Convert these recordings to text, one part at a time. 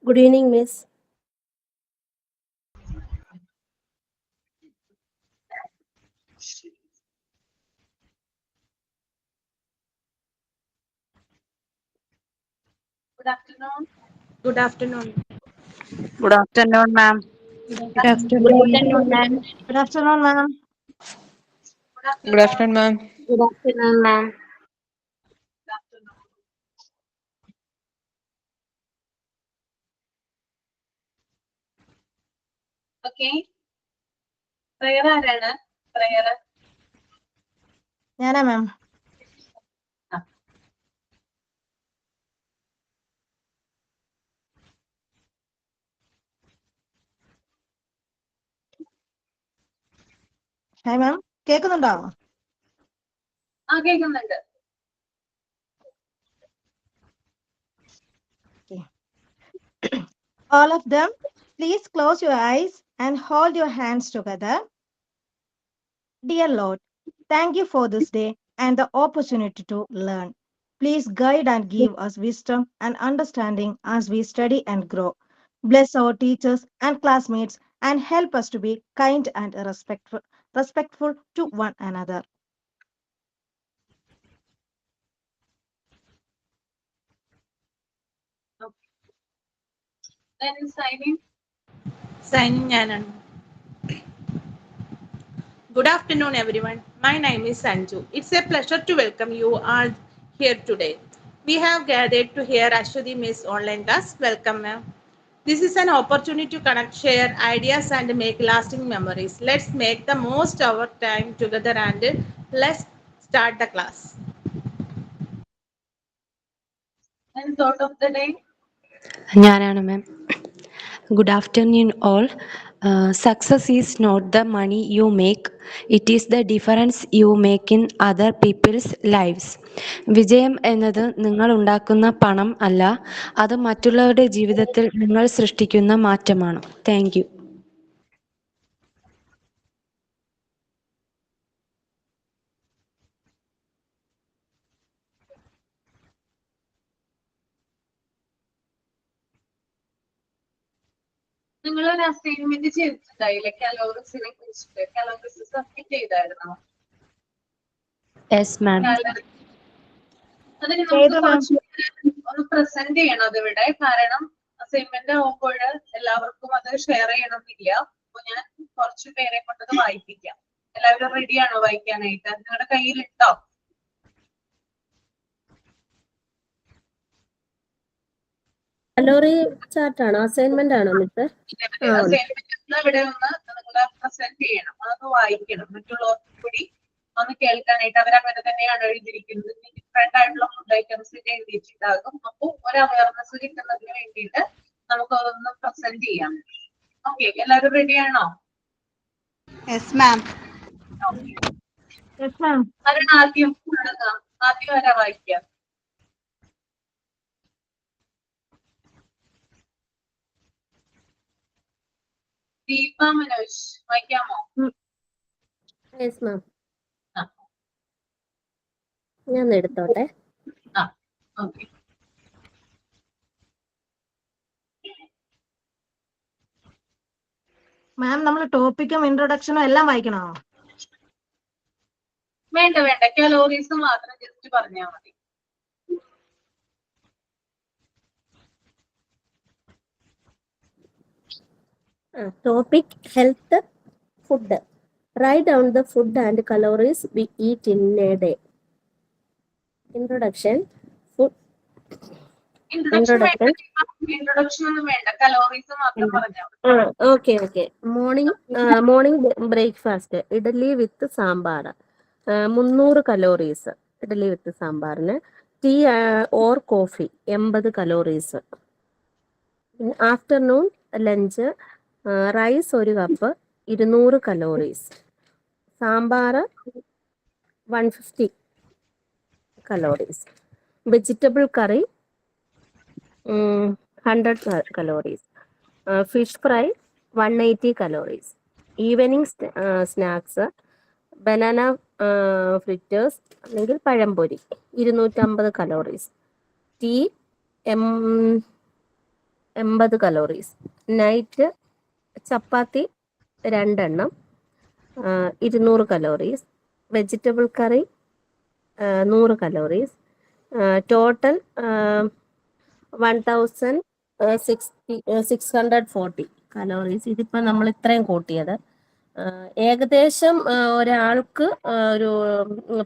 Good evening, Miss. Good afternoon. Good afternoon. Good afternoon, ma'am. Good Good afternoon. afternoon, ma'am. Good afternoon, ma'am. Good Good afternoon. afternoon, ma'am. Good afternoon, ma'am. Good afternoon. Okay. Prayer ആരാണ്? Prayer. ഞാനാ മാം. Hi ma'am, കേൾക്കുന്നുണ്ടോ? കേൾക്കുന്നുണ്ട്. All of them, please close your eyes and hold your hands together. Dear Lord, thank you for this day and the opportunity to learn. Please guide and give us wisdom and understanding as we study and grow. Bless our teachers and classmates and help us to be kind and respectful to one another. Then signing. Signing Nyanan. Good afternoon, everyone. My name is Sanju. It's a pleasure to welcome you all here today. We have gathered to hear Ashwati Miss online class. Welcome, ma'am. This is an opportunity to connect, share ideas, and make lasting memories. Let's make the most of our time together and let's start the class. And thought of the day. ഞാനാണ് മാം. Good afternoon all. Success is not the money you make, it is the difference you make in other people's lives. വിജയം എന്നത് നിങ്ങൾ ഉണ്ടാക്കുന്ന പണം അല്ല, അത് മറ്റുള്ളവരുടെ ജീവിതത്തിൽ നിങ്ങൾ സൃഷ്ടിക്കുന്ന മാറ്റമാണ്. Thank you. നിങ്ങൾ ഒരു അസൈൻമെന്റ് ചെയ്തിട്ടുണ്ടായില്ലേ കലോറിസിനെ കുറിച്ചിട്ട്? കലോറിസ് സബ്മിറ്റ് ചെയ്തായിരുന്നോ? Yes ma'am. അതിന് നമുക്ക് കുറച്ച് ഒന്ന് പ്രസന്റ് ചെയ്യണം അതിവിടെ. കാരണം അസൈൻമെന്റ് ആവുമ്പോൾ എല്ലാവർക്കും അത് ഷെയർ ചെയ്യണമെന്നില്ല. അപ്പൊ ഞാൻ കുറച്ച് പേരെ കൊണ്ടത് വായിപ്പിക്കാം. എല്ലാവരും റെഡിയാണോ വായിക്കാനായിട്ട്? നിങ്ങളുടെ കയ്യിലുണ്ടോ? കലോറി ചാർട്ട് ആണോ? അസൈൻമെന്റ് ആണോ മിസ്? അസൈൻമെന്റ് ഇവിടെ ഒന്ന് നിങ്ങൾ പ്രസന്റ് ചെയ്യണം. അതൊന്ന് വായിക്കണം. മറ്റുള്ളവർക്ക് കൂടി ഒന്ന് കേൾക്കാനായിട്ട്. അവരങ്ങനെ തന്നെയാണ് എഴുതിയിരിക്കുന്നത്. ഡിഫറെന്റ് ആയിട്ടുള്ള ഫുഡ് ഐറ്റംസിന്റെ എഴുതിയിട്ടുണ്ടാകും. അപ്പൊ ഒരു അവയർനെസ് കിട്ടുന്നതിന് വേണ്ടിയിട്ട് നമുക്ക് അതൊന്ന് പ്രസന്റ് ചെയ്യാം. ഓക്കെ, എല്ലാവരും റെഡിയാണോ? Yes, ma'am. Yes, ma'am. ആരാണ് ആദ്യം തുടങ്ങാം? ആദ്യം ആരാ വായിക്കാം? ദീപ മനോജ് വായിക്കാമോ? Yes ma'am. ഞാൻ എടുത്തോട്ടെ. ഓക്കെ. മാം, നമ്മൾ ടോപ്പിക്കും ഇൻട്രൊഡക്ഷനും എല്ലാം വായിക്കണോ? വേണ്ട വേണ്ട, കലോറീസ് മാത്രം ജസ്റ്റ് പറഞ്ഞാൽ മതി. Topic health food. Write down the food and calories we eat in a day. Introduction. Food. Introduction ഒന്നും വേണ്ട, കലോറീസ് മാത്രം പറഞ്ഞാൽ മതി. Okay. Morning breakfast. Idli with sambar. 300 calories. Idli with sambar. Tea or coffee. 80 calories. In afternoon lunch. Rice ഒരു cup 200 calories. Sambar 150 calories. Vegetable curry 100 calories. Fish fry 180 calories. Evening snacks banana fritters അല്ലെങ്കിൽ പഴംപൊരി 250 calories. Tea 80 calories. Night ചപ്പാത്തി 2 എണ്ണം 200 calories. Vegetable കറി 100 calories. Total 1640 calories. ഇതിപ്പോൾ നമ്മൾ ഇത്രയും കൂട്ടിയത്. ഏകദേശം ഒരാൾക്ക് ഒരു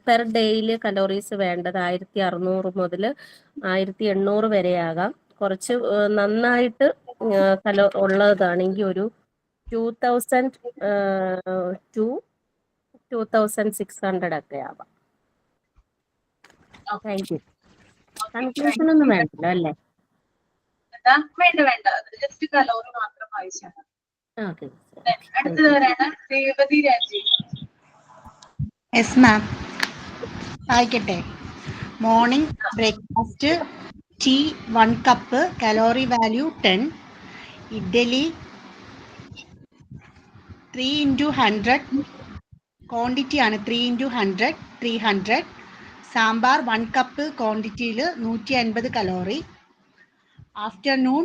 പെർ ഡേയിൽ കലോറീസ് വേണ്ടത് 1600 മുതൽ 1800 വരെയാകാം. കുറച്ച് നന്നായിട്ട് ഉള്ളതാണെങ്കിൽ ഒരു 2000 to 2600 ഒക്കെ ആവാം. Thank you. കൺക്ലൂഷൻ ഒന്നും വേണ്ടല്ലോ അല്ലേ? എന്താ വേണ്ട ജസ്റ്റ് കലോറി മാത്രം വായിച്ചാൽ മതി. ഓക്കെ. അടുത്തത് വരാണ് രേവതി രാജീവ്. Yes ma'am. വായിക്കട്ടെ. Morning breakfast tea 1 cup, calorie value 10. Idli 3 into 100, quantity ആണ് 3 into 100, 300. സാമ്പാർ 1 കപ്പ് ക്വാണ്ടിറ്റിയിൽ 150 calorie. Afternoon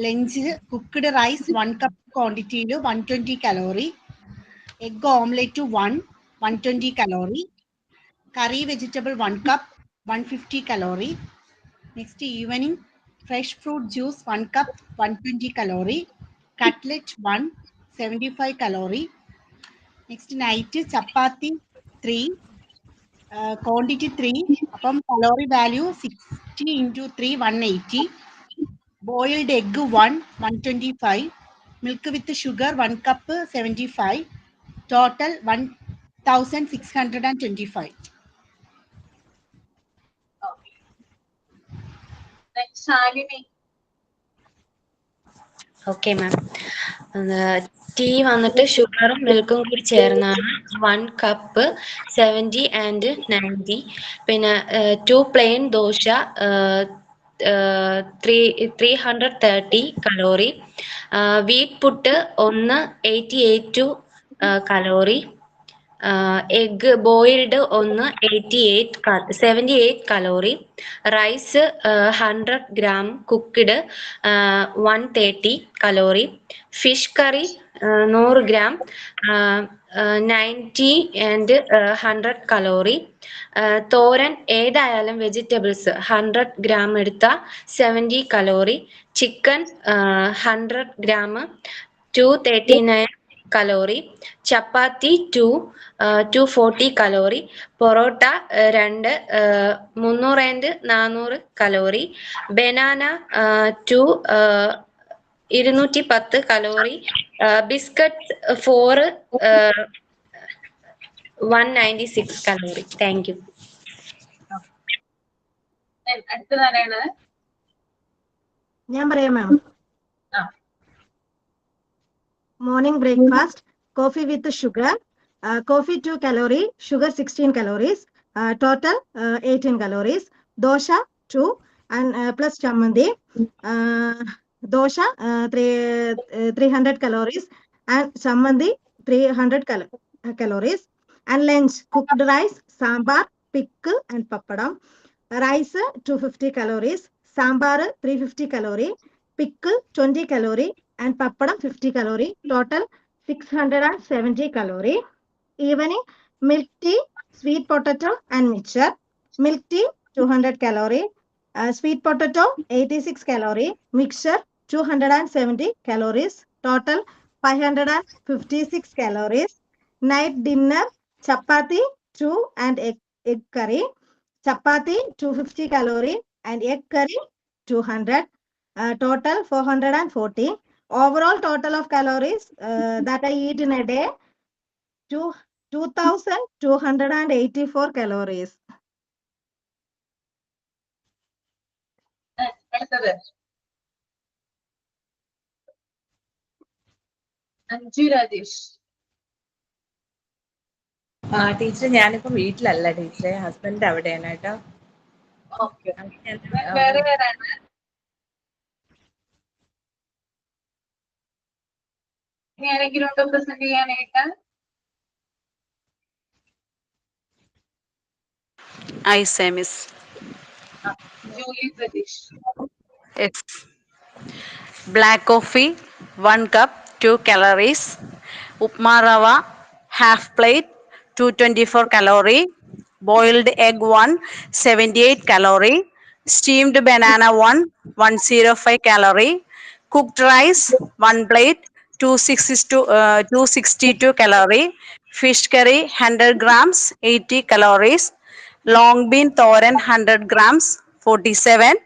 lunch cooked rice 1 cup ക്വാണ്ടിറ്റിയിൽ 120 calorie. Egg omelette 120 calorie. Curry vegetable 1 cup 150 calorie. Next evening fresh fruit juice 1 cup 120 calorie. Cutlet 1 75 calorie. Next night chapati 3 quantity 3, appam calorie value 60 into 3 180. Boiled egg 125. Milk with sugar 1 cup 75. Total 1625. Shalini. Okay ma'am. Tea വന്നിട്ട് ഷുഗറും മിൽക്കും കൂടി ചേർന്നാണ് 1 cup 70 and 90. പിന്നെ 2 plain dosa 330 calorie. Wheat puttu 188 calorie. Egg boiled 78 calorie. Rice 100 gram cooked 130 calorie. Fish curry 100 gram 90 and 100 calorie. Thoran ഏതായാലും vegetables 100 gram എടുത്ത 70 calorie. Chicken 100 gram 239 calorie. Chapati 240 calorie. Parotta 2 300 and 400 calorie. Banana 210 calorie. Biscuit 4 196 calorie. Thank you. അടുത്തതാണ് ഞാൻ പറയാം മാം. ആ. Morning breakfast, coffee with sugar. Coffee 2 calorie, sugar 16 calories. Total 18 calories. Dosha 2 and plus chammandi. Dosha 300 calories and chammandi 300 calories. And lunch cooked rice, sambar, pickle and pappadam. Rice 250 calories, sambar 350 calorie, pickle 20 calorie and pappadam 50 calorie. Total 670 calorie. Evening milk tea, sweet potato and mixture. Milk tea 200 calorie, sweet potato 86 calorie, mixture 270 calories. Total 556 calories. Night dinner chapati 2 and egg curry. Chapati 250 calorie and egg curry 200. Total 440. Overall total of calories that I eat in a day 2284 calories. അടുത്തത് Anju Rajesh. Teacher ഞാനിപ്പോ വീട്ടിലല്ല ടീച്ചറെ, husband അവിടെയാണ് കേട്ടോ. Okay. വേറെ ആരാണ്? ഇനി ആരെങ്കിലും ഉണ്ടോ പ്രസന്റ് ചെയ്യാനായിട്ട്? I say miss. Julie Pratheesh. Yes. Black coffee 1 cup 2 calories. Upma rava half plate 224 calorie. Boiled egg 1 78 calorie. Steamed banana 1 105 calorie. Cooked rice 1 plate 262 calorie. Fish curry 100 grams 80 calories. Long bean thoran 100 grams 47.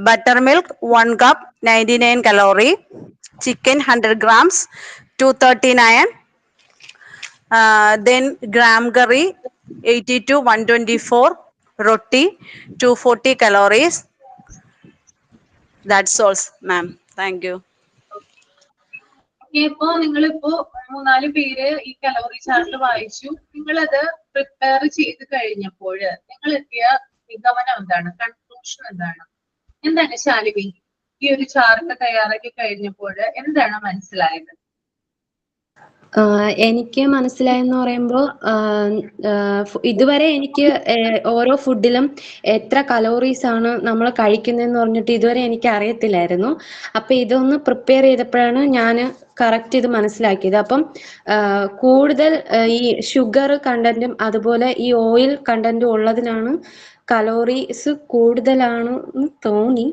Buttermilk 1 cup 99 calorie. Chicken 100 grams 239. Then gram curry 80 to 124. Roti 240 calories. That's all, ma'am. Thank you. ഇപ്പൊ നിങ്ങളിപ്പോ 3-4 പേര് ഈ calorie chart വായിച്ചു. നിങ്ങളത് prepare ചെയ്ത് കഴിഞ്ഞപ്പോൾ നിങ്ങൾ എത്തിയ നിഗമനം എന്താണ്? കൺക്ലൂഷൻ എന്താണ്? എന്താണ് ശാലിനി ഈ ഒരു ചാർട്ട് തയ്യാറാക്കി കഴിഞ്ഞപ്പോൾ എന്താണ് മനസ്സിലായത്? എനിക്ക് മനസ്സിലായെന്ന് പറയുമ്പോൾ ഇതുവരെ എനിക്ക് ഓരോ ഫുഡിലും എത്ര കലോറീസ് ആണ് നമ്മൾ കഴിക്കുന്നതെന്ന് പറഞ്ഞിട്ട് ഇതുവരെ എനിക്ക് അറിയത്തില്ലായിരുന്നു. അപ്പൊ ഇതൊന്ന് പ്രിപ്പയർ ചെയ്തപ്പോഴാണ് ഞാൻ കറക്റ്റ് ഇത് മനസ്സിലാക്കിയത്. അപ്പം കൂടുതൽ ഈ ഷുഗർ കണ്ടന്റും അതുപോലെ ഈ ഓയിൽ കണ്ടന്റും ഉള്ളതിനാണ് കലോറീസ് കൂടുതലാണെന്ന് തോന്നി.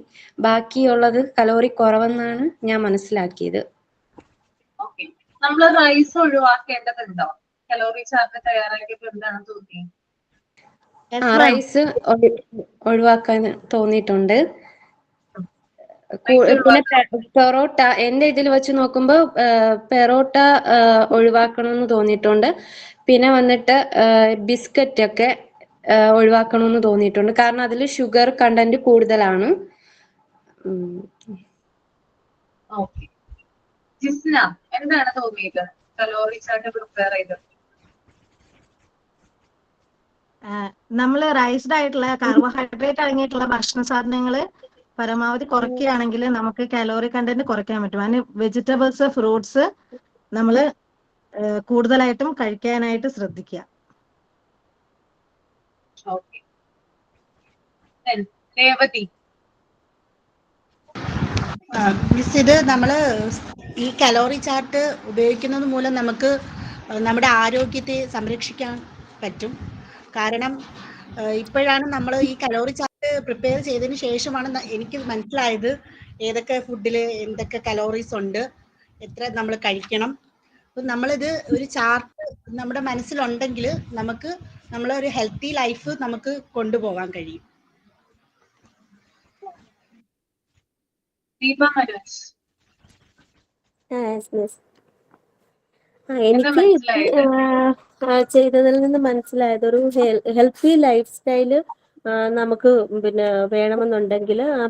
ബാക്കിയുള്ളത് കലോറി കുറവെന്നാണ് ഞാൻ മനസ്സിലാക്കിയത്. ഓക്കെ, നമ്മൾ റൈസ് ഒഴിവാക്കേണ്ടതുണ്ടോ? കലോറി ചാർട്ട് തയ്യാറാക്കിയപ്പോൾ എന്താണ് തോന്നിയത്? റൈസ് ഒഴിവാക്കാൻ തോന്നിയിട്ടുണ്ട്. പിന്നെ പെറോട്ട എന്റെ ഇതിൽ വെച്ച് നോക്കുമ്പോൾ പെറോട്ട ഒഴിവാക്കണമെന്ന് തോന്നിയിട്ടുണ്ട്. പിന്നെ വന്നിട്ട് ബിസ്ക്കറ്റ് ഒക്കെ ഒഴിവാക്കണമെന്ന് തോന്നിയിട്ടുണ്ട്. കാരണം അതിൽ ഷുഗർ കണ്ടന്റ് കൂടുതലാണ്. ഓക്കെ, ജിസ്ന എന്താണ് തോന്നിയത് കലോറി ചാർട്ട് പ്രിപ്പയർ ചെയ്തത്? നമ്മൾ റൈസ്ഡ് ആയിട്ടുള്ള കാർബോഹൈഡ്രേറ്റ് അടങ്ങിയിട്ടുള്ള ഭക്ഷണ സാധനങ്ങൾ പരമാവധി കുറയ്ക്കുകയാണെങ്കിൽ നമുക്ക് കലോറി കണ്ടന്റ് കുറയ്ക്കാൻ പറ്റും. അതിന് വെജിറ്റബിൾസ്, ഫ്രൂട്ട്സ് നമ്മൾ കൂടുതലായിട്ടും കഴിക്കാനായിട്ട് ശ്രദ്ധിക്കുക. ഓക്കെ, രേവതി. മിസ്, ഇത് നമ്മൾ ഈ കലോറി ചാർട്ട് ഉപയോഗിക്കുന്നത് മൂലം നമുക്ക് നമ്മുടെ ആരോഗ്യത്തെ സംരക്ഷിക്കാൻ പറ്റും. കാരണം ഇപ്പോഴാണ് നമ്മൾ ഈ കലോറി ചാർട്ട് പ്രിപ്പയർ ചെയ്തതിന് ശേഷമാണ് എനിക്ക് മനസ്സിലായത് ഏതൊക്കെ ഫുഡിൽ എന്തൊക്കെ കലോറീസ് ഉണ്ട്, എത്ര നമ്മൾ കഴിക്കണം. അപ്പം നമ്മളിത് ഒരു ചാർട്ട് നമ്മുടെ മനസ്സിലുണ്ടെങ്കിൽ നമുക്ക് നമ്മളൊരു ഹെൽത്തി ലൈഫ് നമുക്ക് കൊണ്ടുപോകാൻ കഴിയും. ദീപ മനോജ്. എനിക്ക് ചെയ്തതിൽ നിന്ന് മനസ്സിലായത് ഒരു ഹെൽത്തി ലൈഫ് സ്റ്റൈല് നമുക്ക് പിന്നെ വേണമെന്നുണ്ടെങ്കിൽ ആ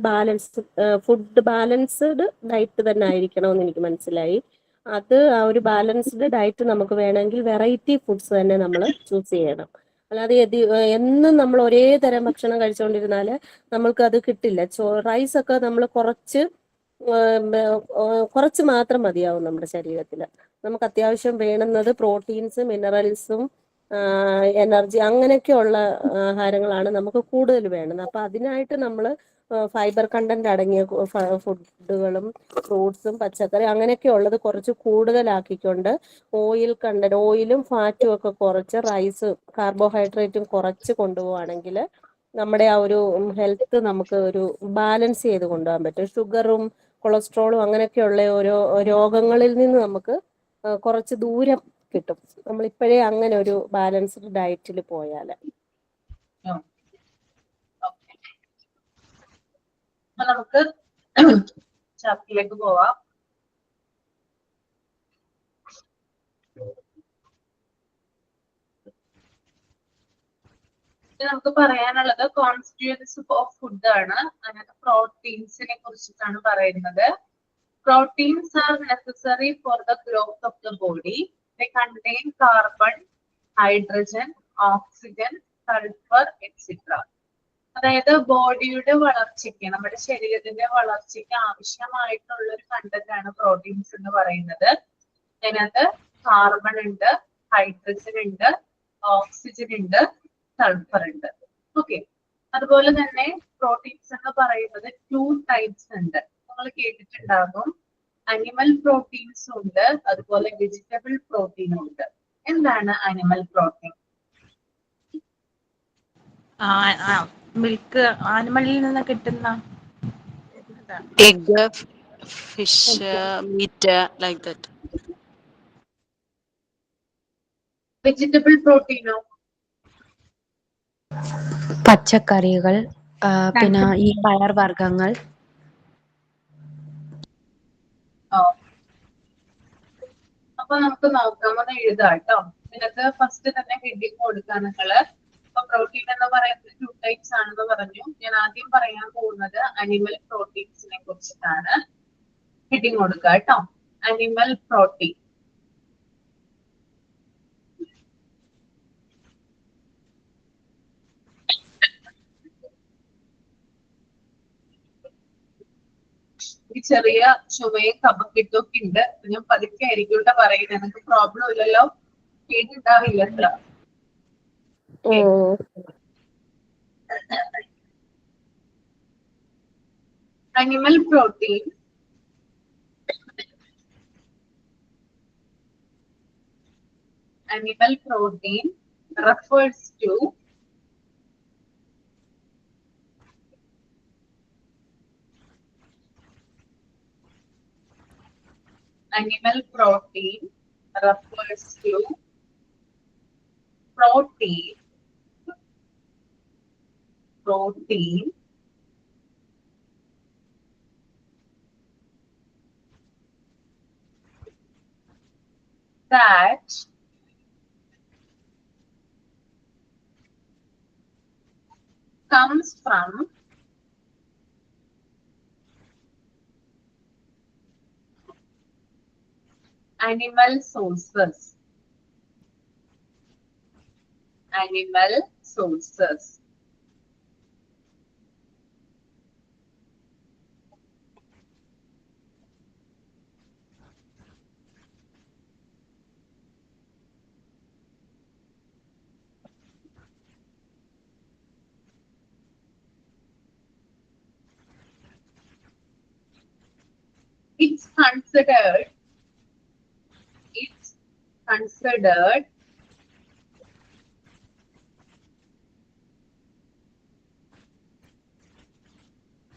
ഫുഡ് ബാലൻസ്ഡ് ഡയറ്റ് തന്നെ ആയിരിക്കണമെന്ന് എനിക്ക് മനസ്സിലായി. അത് ആ ഒരു ബാലൻസ്ഡ് ഡയറ്റ് നമുക്ക് വേണമെങ്കിൽ വെറൈറ്റി ഫുഡ്സ് തന്നെ നമ്മൾ ചൂസ് ചെയ്യണം. അല്ലാതെ എന്നും നമ്മൾ ഒരേ തരം ഭക്ഷണം കഴിച്ചുകൊണ്ടിരുന്നാൽ നമ്മൾക്ക് അത് കിട്ടില്ല. റൈസ് ഒക്കെ നമ്മൾ കുറച്ച് മാത്രം മതിയാവും നമ്മുടെ ശരീരത്തിൽ. നമുക്ക് അത്യാവശ്യം വേണ്ടുന്നത് പ്രോട്ടീൻസും മിനറൽസും എനർജി അങ്ങനെയൊക്കെയുള്ള ആഹാരങ്ങളാണ് നമുക്ക് കൂടുതൽ വേണ്ടത്. അപ്പൊ അതിനായിട്ട് നമ്മൾ ഫൈബർ കണ്ടന്റ് അടങ്ങിയ ഫുഡുകളും ഫ്രൂട്ട്സും പച്ചക്കറി അങ്ങനെയൊക്കെ ഉള്ളത് കുറച്ച് കൂടുതലാക്കിക്കൊണ്ട് ഓയിലും ഫാറ്റും ഒക്കെ കുറച്ച് റൈസ് കാർബോഹൈഡ്രേറ്റും കുറച്ച് കൊണ്ടുപോവുകയാണെങ്കിൽ നമ്മുടെ ആ ഒരു ഹെൽത്ത് നമുക്ക് ഒരു ബാലൻസ് ചെയ്ത് കൊണ്ടുപോകാൻ പറ്റും. ഷുഗറും കൊളസ്ട്രോളും അങ്ങനെയൊക്കെയുള്ള ഓരോ രോഗങ്ങളിൽ നിന്ന് നമുക്ക് കുറച്ച് ദൂരം കിട്ടും നമ്മളിപ്പോഴേ അങ്ങനെ ഒരു ബാലൻസ്ഡ് ഡയറ്റിൽ പോയാൽ. നമുക്ക് ചാപ്റ്ററിലേക്ക് പോവാം. നമുക്ക് പറയാനുള്ളത് കോൺസ്റ്റിറ്റ്യൂവൻസ് ഓഫ് ഫുഡ് ആണ്. അതിനകത്ത് പ്രോട്ടീൻസിനെ കുറിച്ചിട്ടാണ് പറയുന്നത്. Proteins are necessary for the growth of the body. They contain carbon, hydrogen, oxygen, sulfur, etc. അതായത് ബോഡിയുടെ വളർച്ചയ്ക്ക്, നമ്മുടെ ശരീരത്തിന്റെ വളർച്ചയ്ക്ക് ആവശ്യമായിട്ടുള്ള ഒരു കണ്ടന്റ് ആണ് പ്രോട്ടീൻസ് എന്ന് പറയുന്നത്. അതിനകത്ത് കാർബൺ ഉണ്ട്, ഹൈഡ്രജൻ ഉണ്ട്, ഓക്സിജൻ ഉണ്ട്, സൾഫർ ഉണ്ട്. ഓക്കെ, അതുപോലെ തന്നെ പ്രോട്ടീൻസ് എന്ന് പറയുന്നത് 2 ടൈപ്സ് ഉണ്ട്. നിങ്ങൾ കേട്ടിട്ടുണ്ടാകും. അനിമൽ പ്രോട്ടീൻസ് ഉണ്ട്, അതുപോലെ വെജിറ്റബിൾ പ്രോട്ടീൻ ഉണ്ട്. എന്താണ് അനിമൽ പ്രോട്ടീൻ? മിൽക്ക് ആനിമലിൽ നിന്ന് കിട്ടുന്ന egg, fish, meat, like that. Vegetable പ്രോട്ടീനോ? പച്ചക്കറികൾ, പിന്നെ ഈ പയർവർഗ്ഗങ്ങൾ. അപ്പൊ നമുക്ക് നോക്കാം, ഒന്ന് എഴുതാം കേട്ടോ. നിനക്ക് ഫസ്റ്റ് തന്നെ ഹെഡിങ് കൊടുക്കാം നിങ്ങള്. അപ്പൊ പ്രോട്ടീൻ എന്ന് പറയുന്നത് 2 ടൈപ്സ് ആണെന്ന് പറഞ്ഞു. ഞാൻ ആദ്യം പറയാൻ പോകുന്നത് അനിമൽ പ്രോട്ടീൻസിനെ കുറിച്ചിട്ടാണ്. ഹെഡിങ് കൊടുക്കുക കേട്ടോ. Animal protein. ഈ ചെറിയ ചുമയും കഫക്കെട്ടൊക്കെ ഉണ്ട്. ഞാൻ പതുക്കെ ആയിരിക്കും ഇവിടെ പറയുന്നത്. എനിക്ക് പ്രോബ്ലം ഇല്ലല്ലോ, കേട്ടിട്ടുണ്ടാവില്ല അത്ര. Animal protein refers to protein that comes from animal sources. It's considered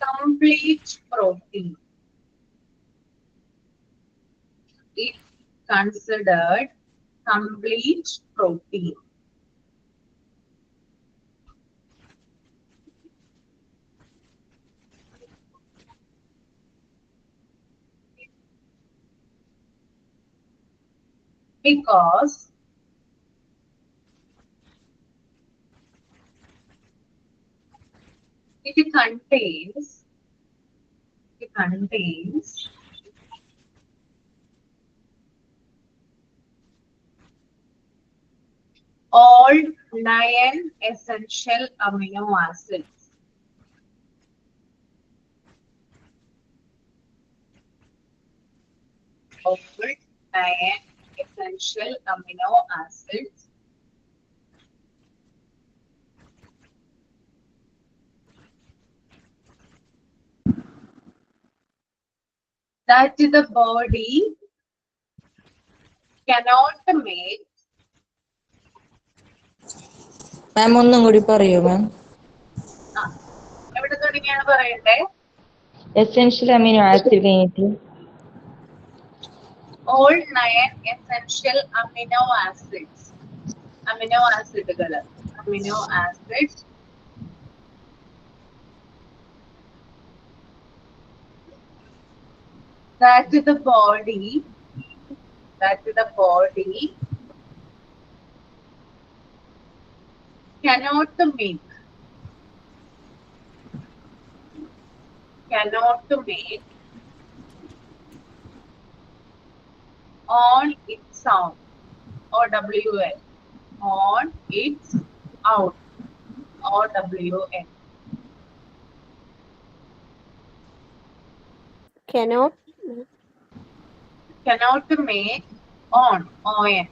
complete protein. It's considered complete protein. Because it contains all 9 essential amino acids. All 9 essential amino acids that the body cannot make. മാം ഒന്നും കൂടി പറയൂ മാം. എവിടെ തുടങ്ങിയാണ് പറയണ്ടേ? Essential amino acid കഴിഞ്ഞിട്ട് all 9 essential amino acids. Amino acids that the body cannot make on its own, OWN, on its own, OWN. Cannot make on, ON,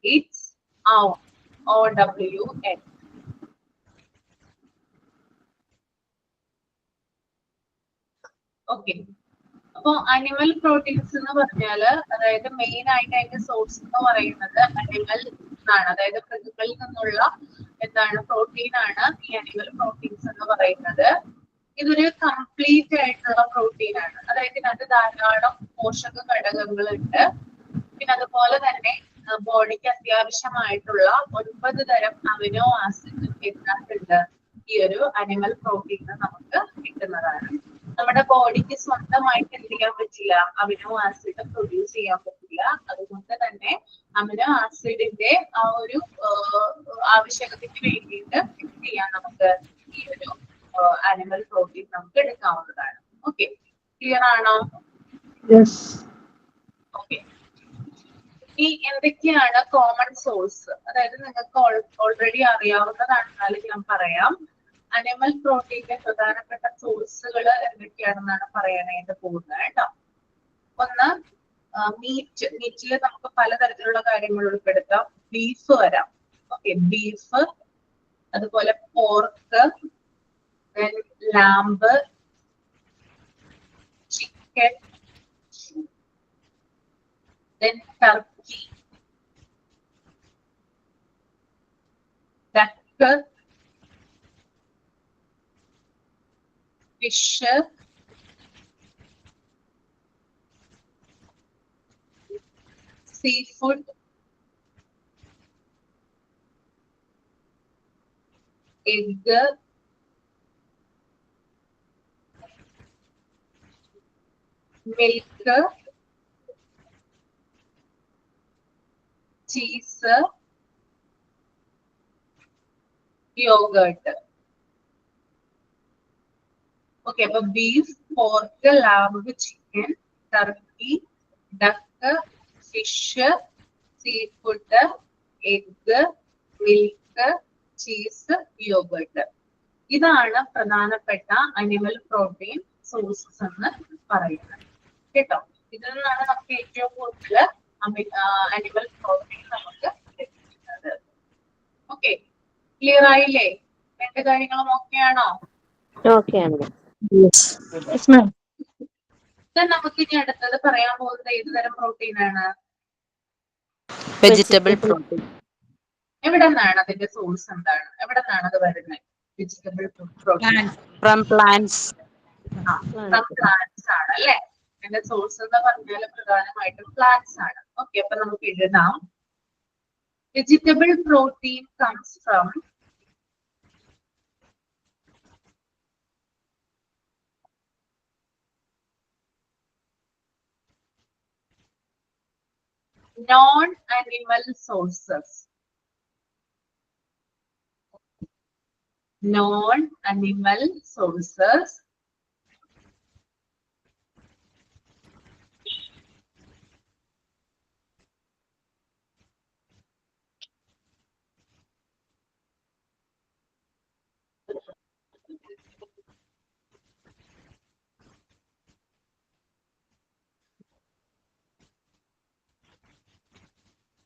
its own, OWN. Okay. അപ്പൊ animal proteins എന്ന് പറഞ്ഞാല് അതായത് main ആയിട്ട് അതിന്റെ source എന്ന് പറയുന്നത് animal ആണ്, അതായത് മൃഗങ്ങളിൽ നിന്നുള്ള എന്താണ് പ്രോട്ടീൻ ആണ് ഈ അനിമൽ പ്രോട്ടീൻസ് എന്ന് പറയുന്നത്. ഇതൊരു കംപ്ലീറ്റ് ആയിട്ടുള്ള പ്രോട്ടീൻ ആണ്, അതായത് ഇതിനകത്ത് ധാരാളം പോഷക ഘടകങ്ങളുണ്ട്. പിന്നെ അതുപോലെ തന്നെ ബോഡിക്ക് അത്യാവശ്യമായിട്ടുള്ള 9 തരം അമിനോ ആസിഡ് ഇതിനകത്തുണ്ട്. ഈ ഒരു അനിമൽ പ്രോട്ടീൻ നമുക്ക് കിട്ടുന്നതാണ്. നമ്മുടെ ബോഡിക്ക് സ്വന്തമായിട്ട് എന്ത് ചെയ്യാൻ പറ്റില്ല, അമിനോ ആസിഡ് പ്രൊഡ്യൂസ് ചെയ്യാൻ പറ്റില്ല. അതുകൊണ്ട് തന്നെ അമിനോ ആസിഡിന്റെ ആ ഒരു ആവശ്യകതയ്ക്ക് വേണ്ടിയിട്ട് എന്ത് ചെയ്യാം, നമുക്ക് ഈ ഒരു അനിമൽ പ്രോട്ടീൻ നമുക്ക് എടുക്കാവുന്നതാണ്. ഓക്കെ, ക്ലിയർ ആണോ? ഓക്കെ. ഈ എന്തൊക്കെയാണ് കോമൺ സോഴ്സ്, അതായത് നിങ്ങൾക്ക് ഓൾറെഡി അറിയാവുന്നതാണെന്നാലും ഞാൻ പറയാം. അനിമൽ പ്രോട്ടീന്റെ പ്രധാനപ്പെട്ട സോഴ്സുകൾ എന്തൊക്കെയാണെന്നാണ് പറയാനായിട്ട് പോകുന്നത് കേട്ടോ. ഒന്ന് മീറ്റ്. മീറ്റിൽ നമുക്ക് പലതരത്തിലുള്ള കാര്യങ്ങൾ ഉൾപ്പെടുത്താം. ബീഫ് വരാം. ഓക്കെ, ബീഫ്, അതുപോലെ pork, lamb, chicken, turkey, duck, fish, sea food, egg, milk, cheese, yogurt. Okay, അപ്പൊ beef, pork, lamb, chicken, turkey, duck, fish, sea food, egg, milk, cheese, yogurt. ഇതാണ് പ്രധാനപ്പെട്ട അനിമൽ പ്രോട്ടീൻ സോഴ്സസ് എന്ന് പറയുന്നത് കേട്ടോ. ഇതിൽ നിന്നാണ് നമുക്ക് ഏറ്റവും കൂടുതൽ അനിമൽ പ്രോട്ടീൻ നമുക്ക് ലഭിക്കുന്നത്. ഓക്കെ, ക്ലിയർ ആയില്ലേ? രണ്ട് കാര്യങ്ങളും ഓക്കെ ആണോ? ഓക്കെ ആണ്. നമുക്ക് ഇനി അടുത്തത് പറയാൻ പോകുന്നത് ഏത് തരം പ്രോട്ടീൻ ആണ്? Vegetable protein. എവിടെ നിന്നാണ് അതിന്റെ സോഴ്സ്, എന്താണ്, എവിടെ നിന്നാണ് അത് വരുന്നത്? Vegetable protein from plants. Plants ആണ് അല്ലെ? അതിന്റെ സോഴ്സ് എന്ന് പറഞ്ഞാൽ പ്രധാനമായിട്ടും പ്ലാന്റ്സ് ആണ്. ഓക്കെ, അപ്പൊ നമുക്ക് എഴുതാം. Vegetable protein comes from non-animal sources. Non-animal sources.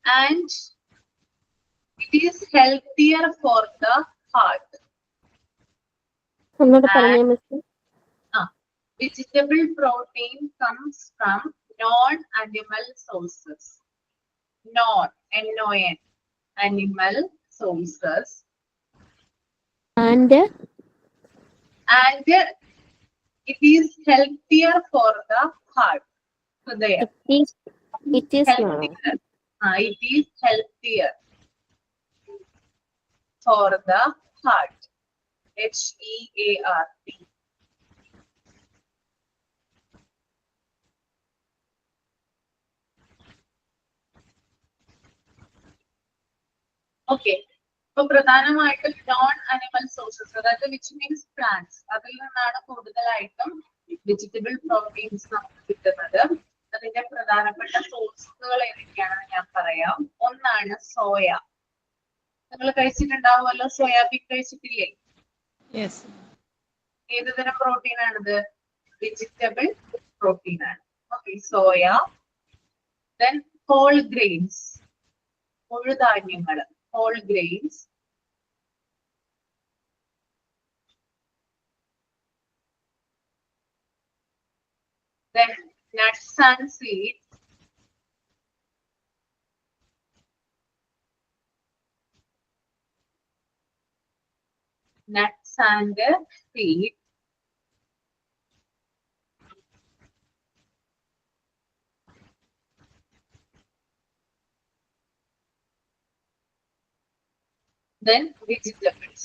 And it is healthier for the heart. ഒന്നുകൂടെ പറഞ്ഞേ miss. Vegetable protein comes from non-animal sources. Non, animal sources. And it is healthier for the heart. So there. it is Healthier. It is healthier for the heart. HEART. Okay, ഇപ്പൊ പ്രധാനമായിട്ടും non animal sources, അതായത് which means plants, അതിൽ നിന്നാണ് കൂടുതലായിട്ടും vegetable proteins നമുക്ക് കിട്ടുന്നത്. അതിന്റെ പ്രധാനപ്പെട്ട സോഴ്സുകൾ ഏതൊക്കെയാണെന്ന് ഞാൻ പറയാം. ഒന്നാണ് സോയ. നിങ്ങൾ കഴിച്ചിട്ടുണ്ടാവുമല്ലോ, സോയാബീൻ കഴിച്ചിട്ടില്ലേ? ഏത് തരം പ്രോട്ടീൻ ആണിത്? വെജിറ്റബിൾ പ്രോട്ടീൻ ആണ്. Okay, soya. Then whole grains, മുഴുധാന്യങ്ങൾ, whole grains. then nuts and seeds, nuts and seeds, then vegetables.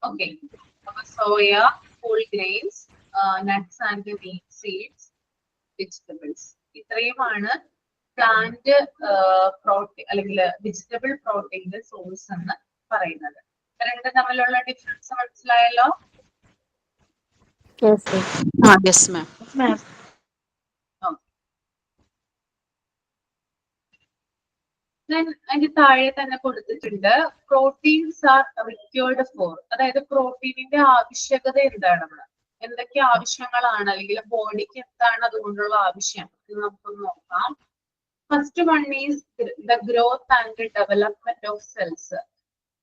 Okay, soya, whole grains, nuts and wheat seeds, vegetables. ഇത്രയുമാണ് പ്ലാന്റ് പ്രോട്ടീൻ അല്ലെങ്കിൽ vegetable പ്രോട്ടീന്റെ source എന്ന് പറയുന്നത്. രണ്ടും തമ്മിലുള്ള difference മനസ്സിലായല്ലോ? Yes, sir. Yes, ma'am. അതിന്റെ താഴെ തന്നെ കൊടുത്തിട്ടുണ്ട് പ്രോട്ടീൻസ് ആർ റിക്വേർഡ് ഫോർ, അതായത് പ്രോട്ടീനിന്റെ ആവശ്യകത എന്താണെന്ന്, എന്തൊക്കെ ആവശ്യങ്ങളാണ് അല്ലെങ്കിൽ ബോഡിക്ക് എന്താണ് അതുകൊണ്ടുള്ള ആവശ്യം എന്ന് നമുക്കൊന്ന് നോക്കാം. First one is the growth and development of cells.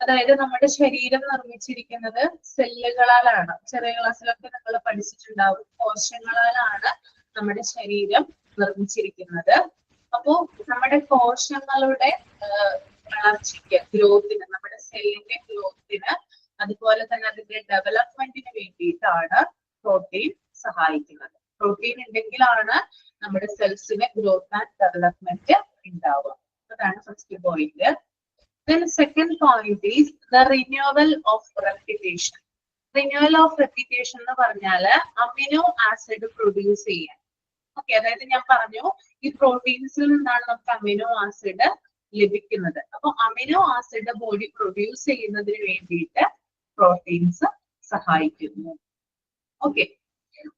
അതായത് നമ്മുടെ ശരീരം നിർമ്മിച്ചിരിക്കുന്നത് സെല്ലുകളാലാണ്. ചെറിയ ക്ലാസ്സിലൊക്കെ നിങ്ങൾ പഠിച്ചിട്ടുണ്ടാവും, കോശങ്ങളാലാണ് നമ്മുടെ ശരീരം നിർമ്മിച്ചിരിക്കുന്നത്. അപ്പോ നമ്മുടെ കോശങ്ങളുടെ വളർച്ചയ്ക്ക്, ഗ്രോത്തിന്, നമ്മുടെ സെല്ലിന്റെ ഗ്രോത്തിന്, അതുപോലെ തന്നെ അതിന്റെ ഡെവലപ്മെന്റിന് വേണ്ടിയിട്ടാണ് പ്രോട്ടീൻ സഹായിക്കുന്നത്. പ്രോട്ടീൻ ഉണ്ടെങ്കിലാണ് നമ്മുടെ സെൽസിന് ഗ്രോത്ത് ആൻഡ് ഡെവലപ്മെന്റ് ഉണ്ടാവുക. അതാണ് first point. Then second point is the renewal of repetition. Renewal of repetition എന്ന് പറഞ്ഞാല് അമിനോ ആസിഡ് പ്രൊഡ്യൂസ് ചെയ്യാൻ. ഓക്കെ, അതായത് ഞാൻ പറഞ്ഞു ഈ പ്രോട്ടീൻസിൽ നിന്നാണ് നമുക്ക് അമിനോ ആസിഡ് ലഭിക്കുന്നത്. അപ്പൊ അമിനോ ആസിഡ് ബോഡി പ്രൊഡ്യൂസ് ചെയ്യുന്നതിന് വേണ്ടിയിട്ട് പ്രോട്ടീൻസ് സഹായിക്കുന്നു. ഓക്കെ,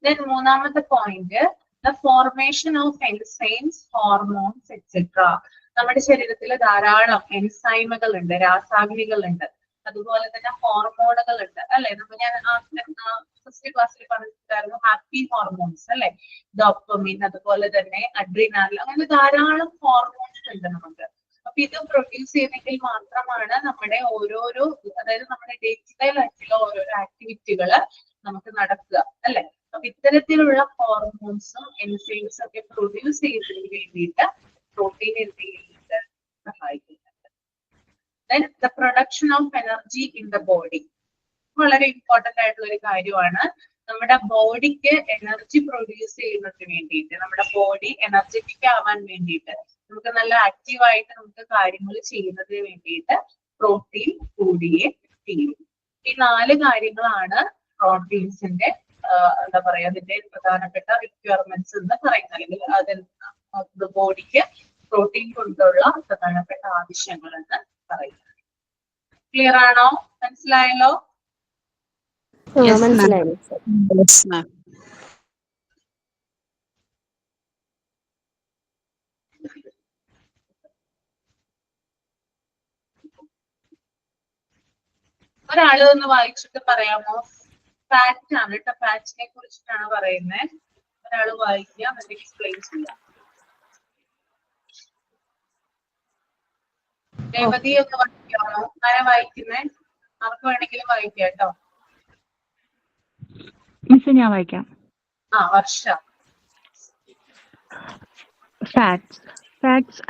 ദെൻ മൂന്നാമത്തെ point the formation of enzymes, hormones etcetera. നമ്മുടെ ശരീരത്തിൽ ധാരാളം എൻസൈമുകൾ ഉണ്ട്, രാസാഗ്നികളുണ്ട്, അതുപോലെ തന്നെ ഹോർമോണുകൾ ഉണ്ട് അല്ലെ. ഞാൻ ഫസ്റ്റ് ക്ലാസ്സിൽ പറഞ്ഞിട്ടുണ്ടായിരുന്നു ഹാപ്പി ഹോർമോൺസ് അല്ലെ, ഡോപ്പമിൻ, അതുപോലെ തന്നെ അഡ്രിനാലിൻ, അങ്ങനെ ധാരാളം ഹോർമോൺസ് ഉണ്ട് നമുക്ക്. അപ്പൊ ഇത് പ്രൊഡ്യൂസ് ചെയ്തെങ്കിൽ മാത്രമാണ് നമ്മുടെ ഓരോരോ, അതായത് നമ്മുടെ ഡേ ടു ഡേ ലൈഫിലെ ഓരോരോ ആക്ടിവിറ്റികള് നമുക്ക് നടക്കുക അല്ലെ. അപ്പൊ ഇത്തരത്തിലുള്ള ഹോർമോൺസും എൻസൈംസും ഒക്കെ പ്രൊഡ്യൂസ് ചെയ്യുന്നതിന് വേണ്ടിയിട്ട് പ്രോട്ടീൻ എന്ത് ചെയ്യുന്നുണ്ട്, സഹായിക്കുന്നുണ്ട്. Then the production of energy in the body. വളരെ ഇമ്പോർട്ടന്റ് ആയിട്ടുള്ള ഒരു കാര്യമാണ്. നമ്മുടെ ബോഡിക്ക് എനർജി പ്രൊഡ്യൂസ് ചെയ്യുന്നതിന് വേണ്ടിയിട്ട്, നമ്മുടെ ബോഡി എനർജറ്റിക് ആവാൻ വേണ്ടിയിട്ട്, നമുക്ക് നല്ല ആക്റ്റീവായിട്ട് നമുക്ക് കാര്യങ്ങൾ ചെയ്യുന്നതിന് വേണ്ടിയിട്ട് പ്രോട്ടീൻ കൂടിയേ തീരും. ഈ 4 കാര്യങ്ങളാണ് പ്രോട്ടീൻസിന്റെ എന്താ പറയാ അതിന്റെ പ്രധാനപ്പെട്ട റിക്വയർമെന്റ്സ് എന്ന് പറയുന്നത്, അല്ലെങ്കിൽ അത് ബോഡിക്ക് പ്രോട്ടീൻ കൊണ്ടുള്ള പ്രധാനപ്പെട്ട ആവശ്യങ്ങൾ എന്ന് പറയുന്നത്. ക്ലിയർ ആണോ? മനസ്സിലായല്ലോ? മനസ്സിലായി. Yes, ma'am. ഒരാള് ഒന്ന് വായിച്ചിട്ട് പറയാമോ? ഫാറ്റ് ആണ് കേട്ടോ, ഫാറ്റിനെ കുറിച്ചിട്ടാണ് പറയുന്നത്. ഒരാള് വായിക്കുക, എന്നിട്ട് എക്സ്പ്ലെയിൻ ചെയ്യാം. രേവതി ഒന്ന് വായിക്കാമോ? ആരാ വായിക്കുന്നേ? ആർക്ക് വേണമെങ്കിലും വായിക്കാം കേട്ടോ. മിസ് ഞാൻ വായിക്കാം. വർഷ. Fats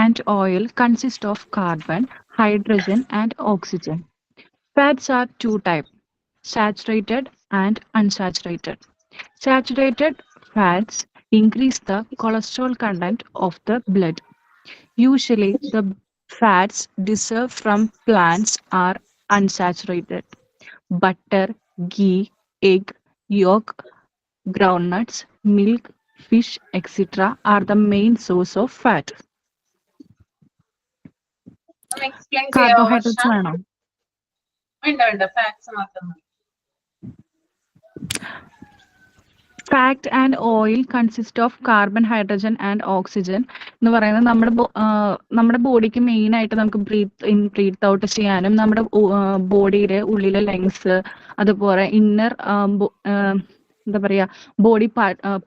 and oil consist of carbon, hydrogen, and oxygen. Fats are 2 types, saturated and unsaturated. Saturated fats increase the cholesterol content of the blood. Usually, the fats derived from plants are unsaturated. Butter, ghee, egg, yolk, groundnuts, milk, fish, etc. are the main source of fat. ഒന്ന് explain ചെയ്യാമോ? Carbohydrates വേണം. ഉണ്ട്, fats മാത്രം. Fat and oil consist of carbon, hydrogen, and oxygen. എന്ന് പറയുന്നത് നമ്മുടെ ബോഡിക്ക് main ആയിട്ട് നമുക്ക് ബ്രീത്ത് ഔട്ട് ചെയ്യാനും, നമ്മുടെ ബോഡിയുടെ ഉള്ളിലെ ലങ്സ്, അതുപോലെ ഇന്നർ എന്താ പറയാ ബോഡി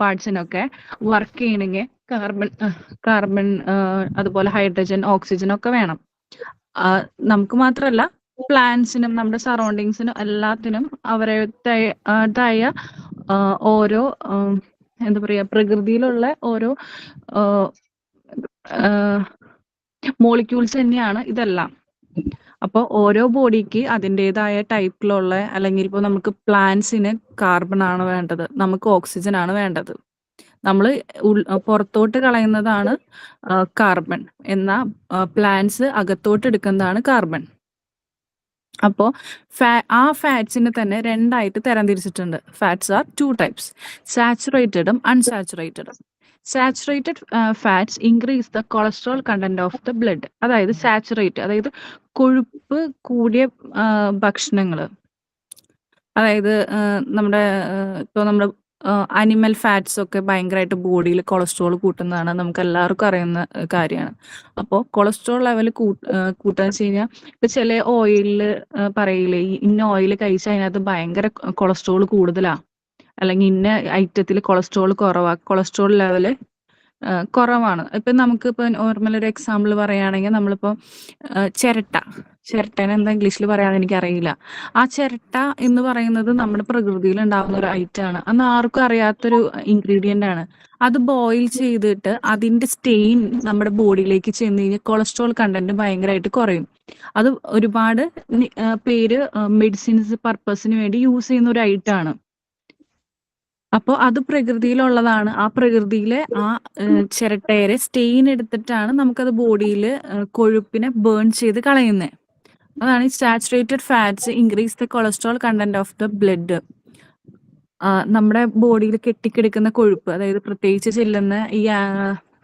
പാർട്സിനൊക്കെ വർക്ക് ചെയ്യണമെങ്കിൽ കാർബൺ അതുപോലെ ഹൈഡ്രജൻ, ഓക്സിജൻ ഒക്കെ വേണം. നമുക്ക് മാത്രമല്ല പ്ലാന്റ്സിനും നമ്മുടെ സറൗണ്ടിങ്സിനും എല്ലാത്തിനും അവരുടേതായ ഓരോ എന്താ പറയാ പ്രകൃതിയിലുള്ള ഓരോ മോളിക്യൂൾസ് തന്നെയാണ് ഇതെല്ലാം. അപ്പോൾ ഓരോ ബോഡിക്ക് അതിൻ്റെതായ ടൈപ്പിലുള്ള, അല്ലെങ്കിൽ ഇപ്പോൾ നമുക്ക് പ്ലാന്റ്സിന് കാർബൺ ആണ് വേണ്ടത്, നമുക്ക് ഓക്സിജൻ ആണ് വേണ്ടത്. നമ്മൾ പുറത്തോട്ട് കളയുന്നതാണ് കാർബൺ, എന്നാൽ പ്ലാന്റ്സ് അകത്തോട്ട് എടുക്കുന്നതാണ് കാർബൺ. അപ്പോൾ ആ ഫാറ്റ്സിനെ തന്നെ രണ്ടായിട്ട് തരംതിരിച്ചിട്ടുണ്ട്. ഫാറ്റ്സ് ആർ 2 types, സാച്ചുറേറ്റഡും അൺസാച്ചുറേറ്റഡും. Saturated fats increase the cholesterol content of the blood. അതായത് സാച്ചുറേറ്റ്, അതായത് കൊഴുപ്പ് കൂടിയ ഭക്ഷണങ്ങൾ, അതായത് നമ്മുടെ ഇപ്പോൾ നമ്മുടെ അനിമൽ ഫാറ്റ്സ് ഒക്കെ ഭയങ്കരമായിട്ട് ബോഡിയിൽ കൊളസ്ട്രോൾ കൂട്ടുന്നതാണ്, നമുക്ക് എല്ലാവർക്കും അറിയുന്ന കാര്യമാണ്. അപ്പോൾ കൊളസ്ട്രോൾ ലെവൽ കൂട്ടാന്ന് വെച്ച് കഴിഞ്ഞാൽ ഇപ്പം ചില ഓയിലിൽ പറയില്ലേ, ഇന്ന ഓയിൽ കഴിച്ചാൽ അതിനകത്ത് ഭയങ്കര കൊളസ്ട്രോൾ കൂടുതലാണ്, അല്ലെങ്കിൽ ഇന്ന ഐറ്റത്തിൽ കൊളസ്ട്രോൾ കുറവാണ്, കൊളസ്ട്രോൾ ലെവല് കുറവാണ്. ഇപ്പം നമുക്കിപ്പോൾ നോർമൽ ഒരു എക്സാമ്പിൾ പറയുകയാണെങ്കിൽ, നമ്മളിപ്പോൾ ചിരട്ടേനെ എന്താ ഇംഗ്ലീഷിൽ പറയാമെന്ന് എനിക്കറിയില്ല. ആ ചിരട്ട എന്ന് പറയുന്നത് നമ്മുടെ പ്രകൃതിയിൽ ഉണ്ടാകുന്ന ഒരു ഐറ്റമാണ്, അന്ന് ആർക്കും അറിയാത്തൊരു ഇൻഗ്രീഡിയൻ്റ് ആണ്. അത് ബോയിൽ ചെയ്തിട്ട് അതിൻ്റെ സ്റ്റെയിൻ നമ്മുടെ ബോഡിയിലേക്ക് ചെന്ന് കഴിഞ്ഞാൽ കൊളസ്ട്രോൾ കണ്ടന്റ് ഭയങ്കരമായിട്ട് കുറയും. അത് ഒരുപാട് പേര് മെഡിസിൻസ് പർപ്പസിന് വേണ്ടി യൂസ് ചെയ്യുന്ന ഒരു ഐറ്റമാണ്. അപ്പോൾ അത് പ്രകൃതിയിലുള്ളതാണ്. ആ പ്രകൃതിയിലെ ആ ചിരട്ടയെ സ്റ്റെയിൻ എടുത്തിട്ടാണ് നമുക്കത് ബോഡിയിൽ കൊഴുപ്പിനെ ബേൺ ചെയ്ത് കളയുന്നത്. അതാണ് ഈ saturated fats increase the cholesterol content of the blood. നമ്മുടെ ബോഡിയിൽ കെട്ടിക്കിടക്കുന്ന കൊഴുപ്പ്, അതായത് പ്രത്യേകിച്ച് ചെല്ലുന്ന ഈ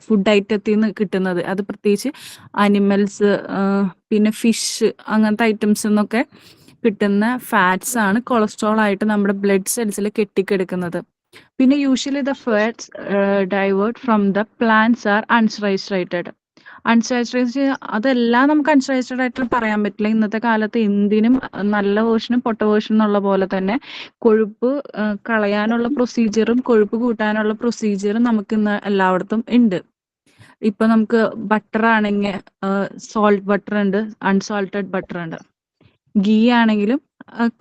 ഫുഡ് ഐറ്റത്തിൽ നിന്ന് കിട്ടുന്നത്, അത് പ്രത്യേകിച്ച് അനിമൽസ്, പിന്നെ ഫിഷ്, അങ്ങനത്തെ ഐറ്റംസ് നിന്നൊക്കെ കിട്ടുന്ന ഫാറ്റ്സ് ആണ് കൊളസ്ട്രോൾ ആയിട്ട് നമ്മുടെ ബ്ലഡ് സെൽസിൽ കെട്ടിക്കിടക്കുന്നത്. പിന്നെ usually the fats divert from the plants R unsaturated. Unsaturated അതെല്ലാം നമുക്ക് അൺസാച്ചുറേറ്റഡ് ആയിട്ട് പറയാൻ പറ്റില്ല. ഇന്നത്തെ കാലത്ത് എന്തിനും നല്ല വേർഷനും പൊട്ട വേർഷനും എന്നുള്ള പോലെ തന്നെ കൊഴുപ്പ് കളയാനുള്ള പ്രൊസീജിയറും കൊഴുപ്പ് കൂട്ടാനുള്ള പ്രൊസീജിയറും നമുക്ക് ഇന്ന് എല്ലായിടത്തും ഉണ്ട്. ഇപ്പൊ നമുക്ക് ബട്ടർ ആണെങ്കിൽ സോൾട്ട് ബട്ടർ ഉണ്ട്, അൺസോൾട്ടഡ് ബട്ടർ ഉണ്ട്. ഗീ ആണെങ്കിലും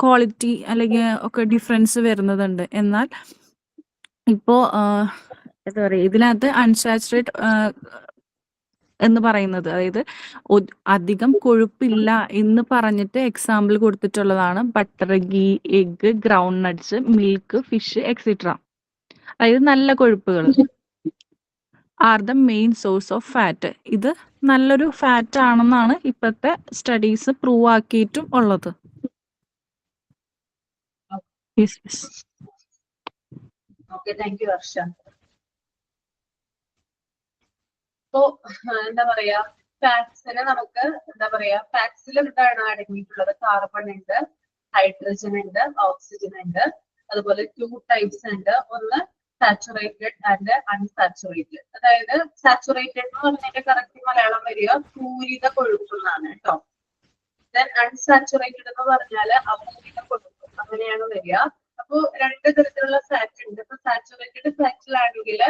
ക്വാളിറ്റി അല്ലെങ്കിൽ ഒക്കെ ഡിഫറൻസ് വരുന്നതുണ്ട്. എന്നാൽ ഇപ്പോൾ എന്താ പറയുക, ഇതിനകത്ത് അൺസാച്ചുറേറ്റ് എന്ന് പറയുന്നത്, അതായത് അധികം കൊഴുപ്പില്ല എന്ന് പറഞ്ഞിട്ട് എക്സാമ്പിൾ കൊടുത്തിട്ടുള്ളതാണ് butter, ghee, egg, ground nuts, milk, fish etcetera. അതായത് നല്ല കൊഴുപ്പുകൾ are the main source of fat. ഇത് നല്ലൊരു ഫാറ്റ് ആണെന്നാണ് ഇപ്പോഴത്തെ സ്റ്റഡീസ് പ്രൂവ് ആക്കിയിട്ടും ഉള്ളത്. Okay, thank you Harsha. അപ്പോ എന്താ പറയാ, ഫാറ്റ്സിന് നമുക്ക് എന്താ പറയാ, ഫാറ്റ്സിൽ എന്താണ് അടങ്ങിയിട്ടുള്ളത്? കാർബൺ ഉണ്ട്, ഹൈഡ്രജൻ ഉണ്ട്, ഓക്സിജൻ ഉണ്ട്. അതുപോലെ 2 types ഉണ്ട്. ഒന്ന് സാച്ചുറേറ്റഡ് ആൻഡ് അൺസാച്ചുറേറ്റഡ്. അതായത് സാച്ചുറേറ്റഡ് എന്ന് പറഞ്ഞതിന്റെ കറക്റ്റ് മലയാളം വരിക പൂരിത കൊഴുപ്പ് എന്നാണ് കേട്ടോ. ദെൻ അൺസാച്ചുറേറ്റഡ് എന്ന് പറഞ്ഞാൽ അപൂരിത കൊഴുപ്പ്, അങ്ങനെയാണ് വരിക. അപ്പൊ 2 തരത്തിലുള്ള ഫാറ്റ് ഉണ്ട്. ഇപ്പൊ സാച്ചുറേറ്റഡ് ഫാറ്റിലാണെങ്കിൽ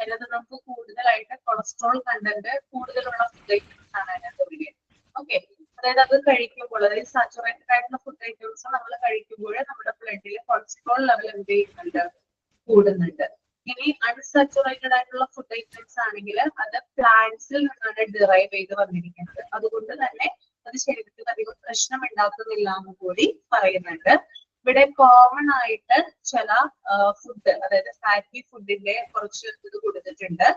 അതിനകത്ത് നമുക്ക് കൂടുതലായിട്ട് കൊളസ്ട്രോൾ കണ്ടന്റ് കൂടുതലുള്ള ഫുഡ് ഐറ്റംസ് ആണ് അതിനകത്ത് വരിക. ഓക്കെ, അതായത് അത് കഴിക്കുമ്പോൾ, അതായത് സാച്ചുറേറ്റഡ് ആയിട്ടുള്ള ഫുഡ് ഐറ്റംസ് നമ്മൾ കഴിക്കുമ്പോൾ നമ്മുടെ ബ്ലഡിൽ കൊളസ്ട്രോൾ ലെവൽ എന്ത് ചെയ്യുന്നുണ്ട്? കൂടുന്നുണ്ട്. ഇനി അൺസാച്ചുറേറ്റഡ് ആയിട്ടുള്ള ഫുഡ് ഐറ്റംസ് ആണെങ്കിൽ അത് പ്ലാന്റ്സിൽ നിന്നാണ് ഡിറൈവ് ചെയ്ത് വന്നിരിക്കുന്നത്. അതുകൊണ്ട് തന്നെ അത് ശരീരത്തിൽ അധികം പ്രശ്നം ഉണ്ടാക്കുന്നില്ല എന്ന് കൂടി പറയുന്നുണ്ട്. ഇവിടെ കോമൺ ആയിട്ട് ചില ഫുഡ്, അതായത് ഫാറ്റി ഫുഡിന്റെ കുറച്ച് ഇത് കൊടുത്തിട്ടുണ്ട്.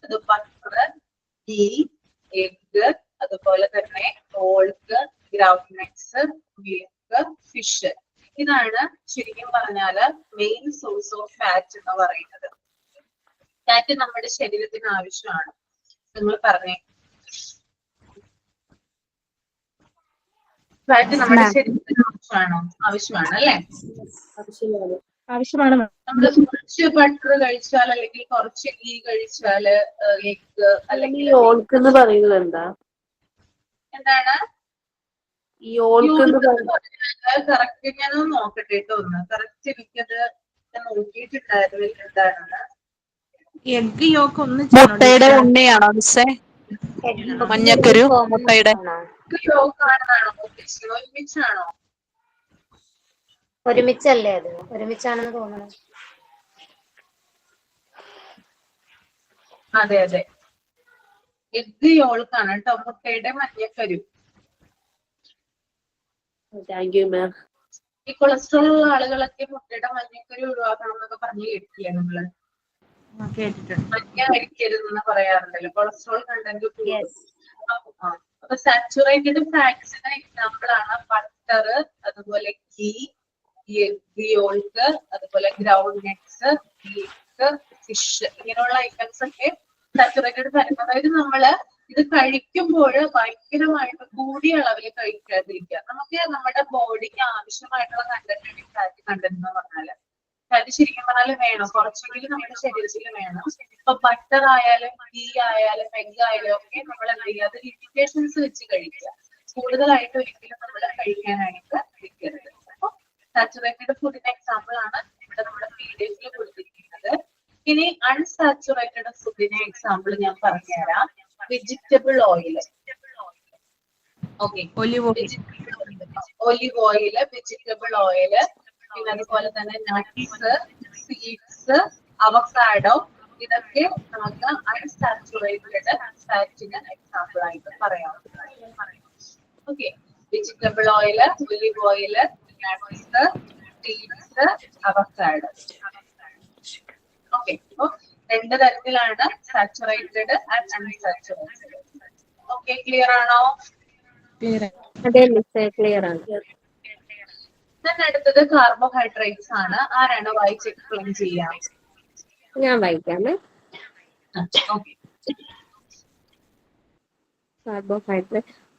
അത് ബട്ടർ, ഗീ, എഗ്, അതുപോലെ തന്നെ ഓൾക്ക്, ഗ്രൗണ്ട് നട്ട്സ്, മിൽക്ക്, ഫിഷ്. ഇതാണ് ശരിക്കും പറഞ്ഞാല് മെയിൻ സോഴ്സ് ഓഫ് ഫാറ്റ് എന്ന് പറയുന്നത്. ഫാറ്റ് നമ്മുടെ ശരീരത്തിന് ആവശ്യമാണ്. നിങ്ങൾ പറഞ്ഞേ, ഫാറ്റ് നമ്മുടെ ശരീരത്തിന് ആവശ്യമാണോ? ആവശ്യമാണ് അല്ലേ? ആവശ്യമാണ്. നമ്മള് കുറച്ച് ബട്ടർ കഴിച്ചാൽ, അല്ലെങ്കിൽ കുറച്ച് ഗീ കഴിച്ചാല്, എഗ് അല്ലെങ്കിൽ ഓൾക്ക് എന്ന് പറയുന്നത് എന്താ? എന്താണ് ഈ ഓൾക്ക് എന്ന് കറക്റ്റ്? ഞാനൊന്ന് നോക്കട്ടെ കേട്ടോ, ഒന്ന് കറക്റ്റ് എനിക്കത് നോക്കിയിട്ടുണ്ടായിരുന്നു എന്താണെന്ന്. എഗ് യോക്ക് ഒന്ന് മുട്ടയുടെ ഉണ്ണിയാണോ മിസ്സേ? മഞ്ഞക്കരു മുട്ടയുടെ യോഗാണെന്നാണോ ഉദ്ദേശിച്ചത്? ഒരുമിച്ചാണോ? ഒരുമിച്ചല്ലേ അത്? ഒരുമിച്ചാണെന്ന് തോന്നുന്നു. അതെ അതെ, എഗ് യോൾക്കാണ് കേട്ടോ, മുട്ടയുടെ മഞ്ഞക്കരു. Thank you ma'am. ഈ കൊളസ്ട്രോൾ ഉള്ള ആളുകളൊക്കെ മുട്ടയുടെ മഞ്ഞക്കരു ഒഴിവാക്കണം എന്നൊക്കെ പറഞ്ഞു കേട്ടില്ലേ നമ്മള്? കേട്ടിട്ടുണ്ട്. മഞ്ഞ കഴിക്കരുതെന്ന് പറയാറുണ്ടല്ലോ, കൊളസ്ട്രോൾ കണ്ടന്റ് കൂടും. യെസ്. അപ്പൊ സാച്ചുറേറ്റഡ് ഫാറ്റ്സിന് എക്സാമ്പിൾ ആണ് ബട്ടർ, അതുപോലെ ഗീ, എഗ് യോൾക്ക്, അതുപോലെ ഗ്രൗണ്ട് നട്ട്സ്, മീറ്റ്, ഫിഷ്, ഇങ്ങനെയുള്ള ഐറ്റംസ് ഒക്കെ സാച്ചുറേറ്റഡ് ഫാറ്റ്. അതായത് നമ്മള് ഇത് കഴിക്കുമ്പോൾ ഭയങ്കരമായിട്ട് കൂടിയ അളവിൽ കഴിക്കാതിരിക്കുക. നമുക്ക് നമ്മുടെ ബോഡിക്ക് ആവശ്യമായിട്ടുള്ള കണ്ടന്റ് ഫാറ്റ് കണ്ടന്റ് എന്ന് പറഞ്ഞാല് ഫാറ്റ് ശരിക്കും പറഞ്ഞാൽ വേണം, കുറച്ചെങ്കിലും നമ്മുടെ ശരീരത്തിൽ വേണം. ഇപ്പൊ ബട്ടർ ആയാലും ഗീ ആയാലും എഗ് ആയാലും ഒക്കെ നമ്മൾ എന്ത് ചെയ്യുക, അത് ലിമിറ്റേഷൻസ് വെച്ച് കഴിക്കുക. കൂടുതലായിട്ട് ഒരിക്കലും നമ്മൾ കഴിക്കാനായിട്ട് നിൽക്കരുത്. അപ്പൊ സാച്ചുറേറ്റഡ് ഫുഡിന്റെ എക്സാമ്പിൾ ആണ് ഇവിടെ നമ്മുടെ പീഡിയത്തിൽ കൊടുത്തിരിക്കുന്നത്. ഇനി അൺസാച്ചുറേറ്റഡ് ഫുഡിന്റെ എക്സാമ്പിൾ ഞാൻ പറഞ്ഞുതരാം. Vegetable oil. Okay, olive olive oil, vegetable oil, പിന്നെ അതുപോലെ തന്നെ നട്ട്സ്, സീഡ്സ്, അവക്കാഡോ, ഇതൊക്കെ നമുക്ക് അൺസാച്ചുറേറ്റഡ് ഫാറ്റിന് എക്സാമ്പിൾ ആയിട്ട് പറയാം. Okay, vegetable oil, olive oil, nuts, seeds, avocado. Okay, അപ്പൊ രണ്ട് തരത്തിലാണ് saturated and unsaturated. Okay, clear ആണോ? അതെ മിസ്സേ, ക്ലിയർ ആണ്. then അടുത്തത് കാർബോഹൈഡ്രേറ്റ്സ് ആണ്. ആരാണ് വായിച്ച് എക്സ്പ്ലെയിൻ ചെയ്യാം? ഞാൻ വായിക്കാമേ. Okay.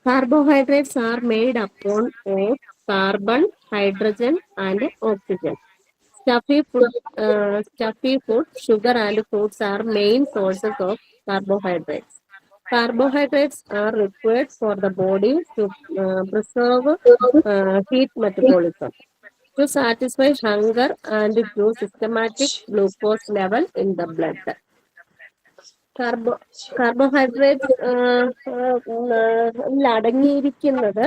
Carbohydrates are made upon of carbon, hydrogen, and oxygen. Stuffy food, sugar, and fruits are main sources of carbohydrates. Carbohydrates are required for the body to preserve heat metabolism, to satisfy hunger, and to systematic glucose level in the blood. Carbohydrate അടങ്ങിയിരിക്കുന്നത്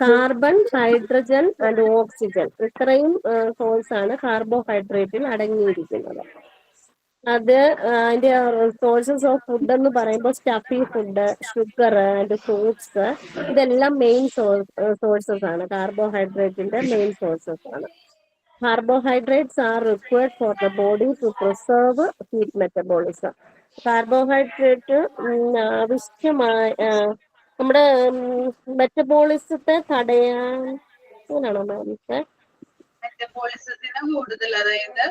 carbon, hydrogen and oxygen, ഇത്രയും source ആണ് കാർബോഹൈഡ്രേറ്റിൽ അടങ്ങിയിരിക്കുന്നത്. അത് അതിന്റെ sources of food എന്ന് പറയുമ്പോൾ stuffy food, sugar and fruits, ഇതെല്ലാം main sources ആണ്, കാർബോഹൈഡ്രേറ്റിന്റെ മെയിൻ സോഴ്സസ് ആണ്. Carbohydrates are required for the body to preserve heat metabolism. Carbohydrate ആവശ്യമായ നമ്മുടെ മെറ്റബോളിസത്തെ തടയാൻ, അങ്ങനെയാണോ മാം? മെറ്റബോളിസത്തിന് കൂടുതൽ, അതായത്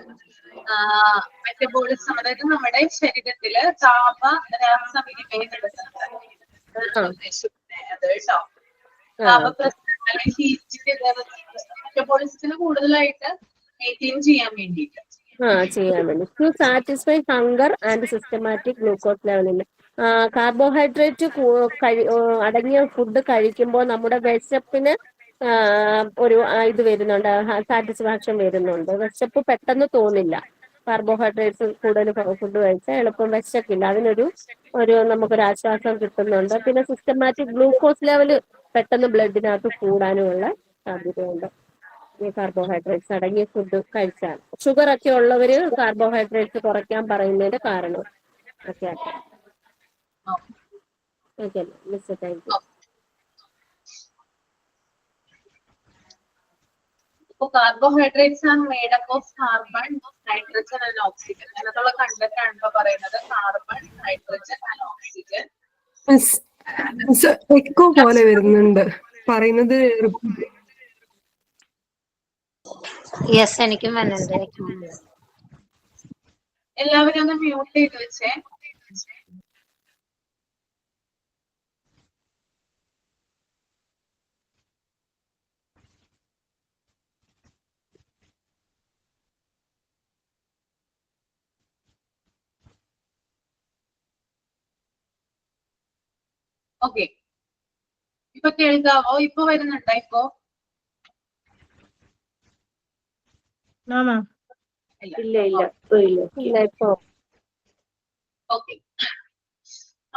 മെറ്റബോളിസം, അതായത് നമ്മുടെ ശരീരത്തില് താപരാസവിനിമയം നടക്കുന്നത് ഉദ്ദേശിക്കുന്നത് കേട്ടോ. താപപ്രസരണം ഹീറ്റിന്റെ മെറ്റബോളിസത്തിന് കൂടുതലായിട്ട് മെയിൻറ്റെയിൻ ചെയ്യാൻ വേണ്ടിയിട്ട്. ചെയ്യാൻ വേണ്ടി, to satisfy hunger and systematic glucose ലെവലിൽ. കാർബോഹൈഡ്രേറ്റ് അടങ്ങിയ ഫുഡ് കഴിക്കുമ്പോൾ നമ്മുടെ വിശപ്പിന് ഒരു ഇത് വരുന്നുണ്ട്, സാറ്റിസ്ഫാക്ഷൻ വരുന്നുണ്ട്. വിശപ്പ് പെട്ടെന്ന് തോന്നില്ല. കാർബോഹൈഡ്രേറ്റ്സ് കൂടുതൽ ഫുഡ് കഴിച്ചാൽ എളുപ്പം വിശക്കില്ല, അതിനൊരു നമുക്കൊരു ആശ്വാസം കിട്ടുന്നുണ്ട്. പിന്നെ സിസ്റ്റമാറ്റിക് ഗ്ലൂക്കോസ് ലെവൽ പെട്ടെന്ന് ബ്ലഡിനകത്ത് കൂടാനുമുള്ള സാധ്യതയുണ്ട് ഈ കാർബോഹൈഡ്രേറ്റ്സ് അടങ്ങിയ ഫുഡ് കഴിച്ചാൽ. ഷുഗർ ഒക്കെ ഉള്ളവര് കാർബോഹൈഡ്രേറ്റ്സ് കുറയ്ക്കാൻ പറയുന്നതിന്റെ കാരണം ഒക്കെ. Okay miss, thank you. അപ്പോൾ carbohydrates are made up of carbon, hydrogen and oxygen. അതിനകത്തുള്ള കണ്ടന്റ് ആണ് ഇപ്പൊ പറയുന്നത്, carbon, hydrogen and oxygen. Echo പോലെ വരുന്നുണ്ട് പറയുന്നത്. യെസ്, എനിക്കും വരുന്നുണ്ട്. എല്ലാവരും ഒന്ന് മ്യൂട്ട് ചെയ്ത് വെച്ചേ. ഓക്കെ, ഇപ്പൊ കേൾക്കാവോ? ഇപ്പൊ വരുന്നുണ്ടോ? ഇപ്പൊ ഇല്ല ഇപ്പൊ. ഓക്കെ,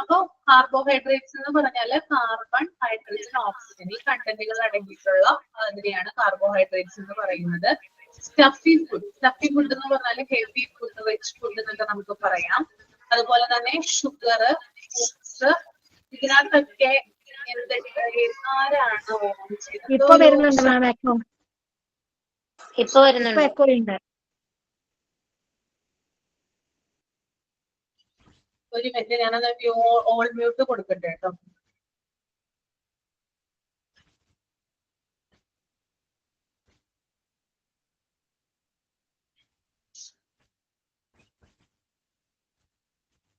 അപ്പൊ കാർബോഹൈഡ്രേറ്റ്സ് എന്ന് പറഞ്ഞാൽ കാർബൺ, ഹൈഡ്രജൻ, ഓക്സിജൻ ഈ കണ്ടന്റുകൾ അടങ്ങിയിട്ടുള്ള അതിനെയാണ് കാർബോഹൈഡ്രേറ്റ്സ് എന്ന് പറയുന്നത്. സ്റ്റഫി ഫുഡ് എന്ന് പറഞ്ഞാൽ ഹെവി ഫുഡ്, റിച്ച് ഫുഡ് എന്നൊക്കെ നമുക്ക് പറയാം. അതുപോലെ തന്നെ ഷുഗർ, ഫ്രൂട്ട്സ്, ഇതിനകത്തൊക്കെ ആരാണ് ഓൺ ചെയ്തത്? ഇപ്പൊ വരുന്നുണ്ട് മാം എക്കോ. ഇപ്പൊ വരുന്നുണ്ട്. എക്കോ ഉണ്ട്. ഒരു മിനിറ്റ്, ഞാനത് ഓൾ മ്യൂട്ട് കൊടുക്കട്ടെ കേട്ടോ.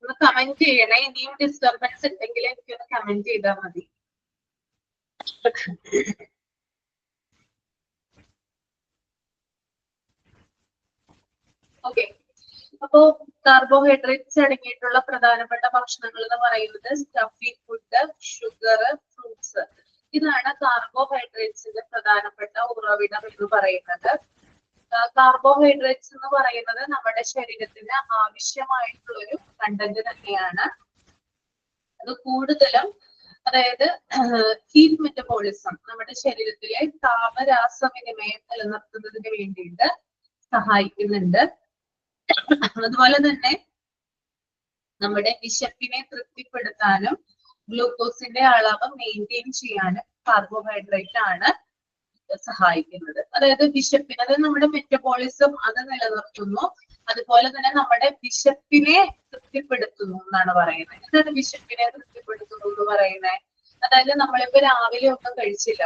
ഒന്ന് കമന്റ് ചെയ്യണേ. ഇനിയും ഡിസ്റ്റർബൻസ് ഉണ്ടെങ്കിൽ എനിക്കൊന്ന് കമന്റ് ചെയ്താൽ മതി. ഓക്കെ, അപ്പോ കാർബോഹൈഡ്രേറ്റ്സ് അടങ്ങിയിട്ടുള്ള പ്രധാനപ്പെട്ട ഭക്ഷണങ്ങൾ എന്ന് പറയുന്നത് സ്റ്റഫി ഫുഡ്, ഷുഗർ, ഫ്രൂട്ട്സ്. ഇതാണ് കാർബോഹൈഡ്രേറ്റ്സിന്റെ പ്രധാനപ്പെട്ട ഉറവിടം എന്ന് പറയുന്നത്. കാർബോഹൈഡ്രേറ്റ്സ് എന്ന് പറയുന്നത് നമ്മുടെ ശരീരത്തിന് ആവശ്യമായിട്ടുള്ള ഒരു കണ്ടന്റ് തന്നെയാണ്. അത് കൂടുതലും അതായത് ഹീറ്റ് മെറ്റബോളിസം, നമ്മുടെ ശരീരത്തിലെ താപരാസവിനിമയം നിലനിർത്തുന്നതിന് വേണ്ടിയിട്ട് സഹായിക്കുന്നുണ്ട്. അതുപോലെ തന്നെ നമ്മുടെ വിശപ്പിനെ തൃപ്തിപ്പെടുത്താനും ഗ്ലൂക്കോസിന്റെ അളവ് മെയിൻറ്റെയിൻ ചെയ്യാനും കാർബോഹൈഡ്രേറ്റ് ആണ് സഹായിക്കുന്നത്. അതായത് വിശപ്പിന്, അതായത് നമ്മുടെ മെറ്റബോളിസം അത് നിലനിർത്തുന്നു. അതുപോലെ തന്നെ നമ്മുടെ വിശപ്പിനെ തൃപ്തിപ്പെടുത്തുന്നു എന്നാണ് പറയുന്നത്. എന്താണ് വിശപ്പിനെ തൃപ്തിപ്പെടുത്തുന്നു എന്ന് പറയുന്നത്? അതായത് നമ്മളിപ്പോ രാവിലെ ഒന്നും കഴിച്ചില്ല,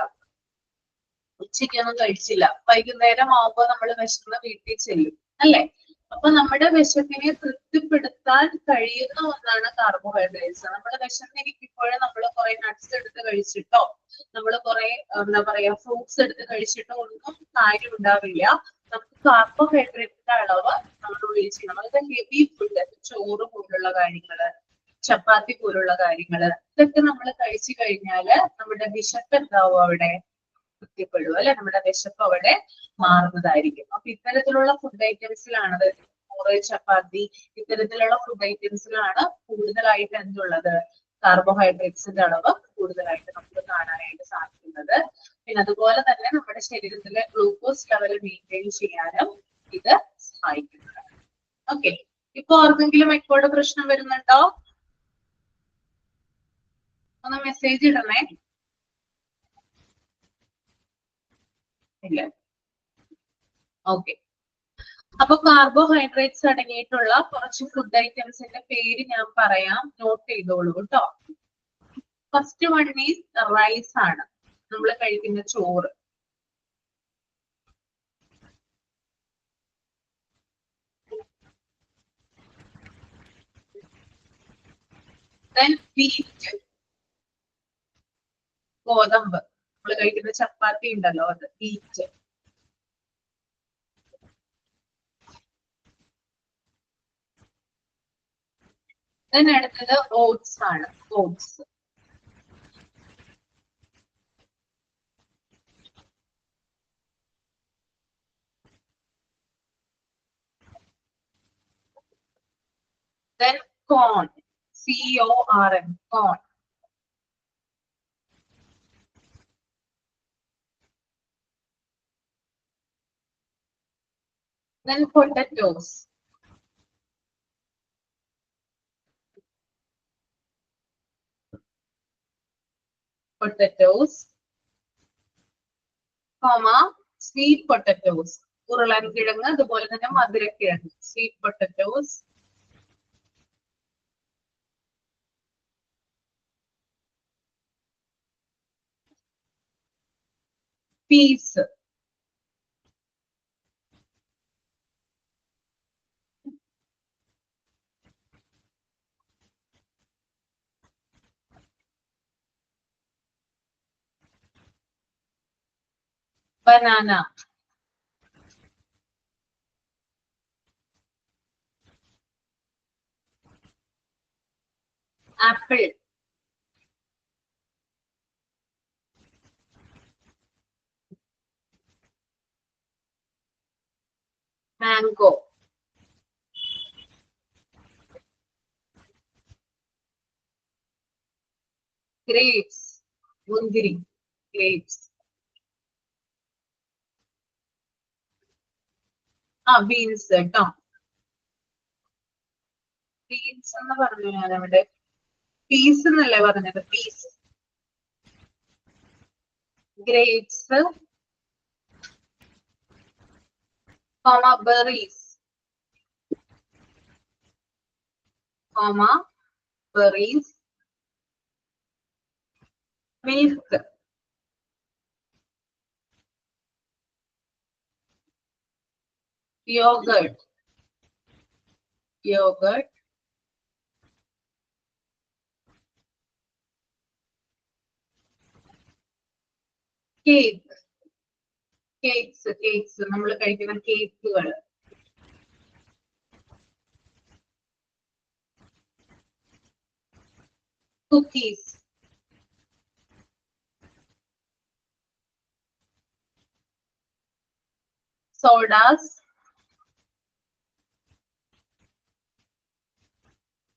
ഉച്ചയ്ക്കൊന്നും കഴിച്ചില്ല, വൈകുന്നേരം ആവുമ്പോ നമ്മൾ വിശന്ന് വീട്ടിൽ ചെല്ലും അല്ലെ? അപ്പൊ നമ്മുടെ വിശപ്പിനെ തൃപ്തിപ്പെടുത്താൻ കഴിയുന്ന ഒന്നാണ് കാർബോഹൈഡ്രേറ്റ്സ്. നമ്മൾ വിശന്നിരിക്കുമ്പോഴും നമ്മൾ കുറെ നട്ട്സ് എടുത്ത് കഴിച്ചിട്ടോ, നമ്മൾ കുറെ എന്താ പറയാ ഫ്രൂട്ട്സ് എടുത്ത് കഴിച്ചിട്ടോ ഒന്നും കാര്യം ഉണ്ടാവില്ല. നമുക്ക് കാർബോഹൈഡ്രേറ്റിന്റെ അളവ് നമ്മൾ ഉപയോഗിച്ച് നമുക്ക് ഹെവി ഫുഡ്, ചോറ് പോലുള്ള കാര്യങ്ങള്, ചപ്പാത്തി പോലുള്ള കാര്യങ്ങള്, ഇതൊക്കെ നമ്മൾ കഴിച്ചു കഴിഞ്ഞാല് നമ്മുടെ വിശപ്പ് എന്താവും അവിടെ തൃപ്തിപ്പെടും അല്ലെ? നമ്മുടെ വിശപ്പ് അവിടെ മാറുന്നതായിരിക്കും. അപ്പൊ ഇത്തരത്തിലുള്ള ഫുഡ് ഐറ്റംസിലാണ്, ചോറ്, ചപ്പാത്തി ഇത്തരത്തിലുള്ള ഫുഡ് ഐറ്റംസിലാണ് കൂടുതലായിട്ട് എന്തുള്ളത്, കാർബോഹൈഡ്രേറ്റ്സിന്റെ അളവ് കൂടുതലായിട്ട് നമുക്ക് കാണാനായിട്ട് സാധിക്കുന്നത്. പിന്നെ അതുപോലെ തന്നെ നമ്മുടെ ശരീരത്തിലെ ഗ്ലൂക്കോസ് ലെവൽ മെയിൻറ്റെയിൻ ചെയ്യാനും ഇത് സഹായിക്കുന്നതാണ്. ഓക്കെ, ഇപ്പൊ ആർക്കെങ്കിലും എക്കോയുടെ പ്രശ്നം വരുന്നുണ്ടോ? ഒന്ന് മെസ്സേജ് ഇടണേ. ഇല്ല. ഓക്കെ, അപ്പൊ കാർബോഹൈഡ്രേറ്റ്സ് അടങ്ങിയിട്ടുള്ള കുറച്ച് ഫുഡ് ഐറ്റംസിന്റെ പേര് ഞാൻ പറയാം, നോട്ട് ചെയ്തോളൂ കേട്ടോ. ഫസ്റ്റ് വൺ ഈസ് റൈസ് ആണ്, നമ്മൾ കഴിക്കുന്ന ചോറ്. Then wheat, ഗോതമ്പ്, നമ്മൾ കഴിക്കുന്ന ചപ്പാത്തി ഉണ്ടല്ലോ അത് വീറ്റ്. Then അടുത്തത് ഓട്സ് ആണ്, oats. Then corn, CORN, corn. Then potatoes. Potatoes, sweet potatoes, ഉരുളൻകിഴങ്ങ്, അതുപോലെ തന്നെ മധുരക്കിഴങ്ങ്, sweet potatoes. Peas, banana, apple, mango, grapes, മുന്തിരി, grapes. ബീൻസ് കേട്ടോ. ബീൻസ് എന്ന് പറഞ്ഞു ഞാൻ അവിടെ. പീസ് എന്നല്ലേ പറഞ്ഞത്? Peas. Grapes, berries, berries, milk, yogurt, cakes നമ്മൾ കഴിക്കുന്ന കേക്കുകൾ, cookies, sodas,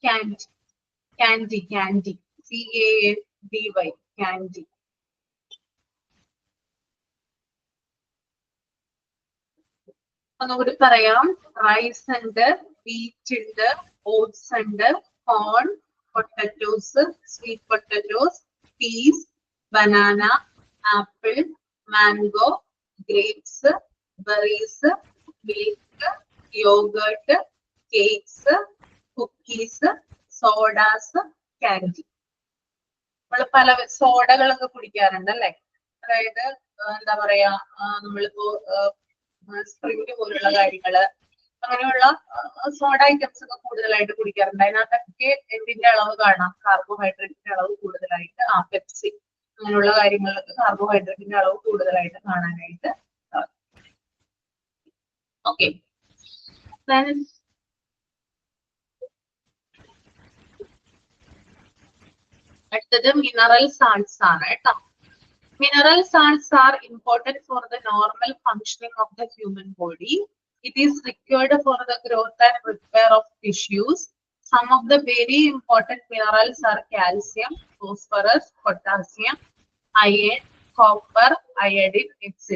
candy, CANDY, candy. ഒന്നുകൂടി പറയാം. റൈസ് ഉണ്ട്, വീറ്റ് ഉണ്ട്, ഓട്സ് ഉണ്ട്, corn, potatoes, sweet potatoes, peas, banana, apple, mango, grapes, berries, milk, yogurt, cakes, cookies, sodas, candy. നമ്മൾ പല സോഡകളൊക്കെ കുടിക്കാറുണ്ട് അല്ലെ? അതായത് എന്താ പറയാ, നമ്മളിപ്പോ സ്പ്രിംഗ് പോലുള്ള കാര്യങ്ങള്, അങ്ങനെയുള്ള സോഡ ഐറ്റംസ് ഒക്കെ കൂടുതലായിട്ട് കുടിക്കാറുണ്ട്. അതിനകത്തൊക്കെ എന്തിന്റെ അളവ് കാണാം? കാർബോഹൈഡ്രേറ്റിന്റെ അളവ് കൂടുതലായിട്ട്. പെപ്സി അങ്ങനെയുള്ള കാര്യങ്ങളിലൊക്കെ കാർബോഹൈഡ്രേറ്റിന്റെ അളവ് കൂടുതലായിട്ട് കാണാനായിട്ട്. ഓക്കെ, അടുത്തത് മിനറൽ സാൾട്ട്സ് ആണ് കേട്ടോ. Mineral salts are important for the normal functioning of the human body. It is required for the growth and repair of tissues. Some of the very important minerals are calcium, phosphorus, potassium, iron, copper, iodine, etc.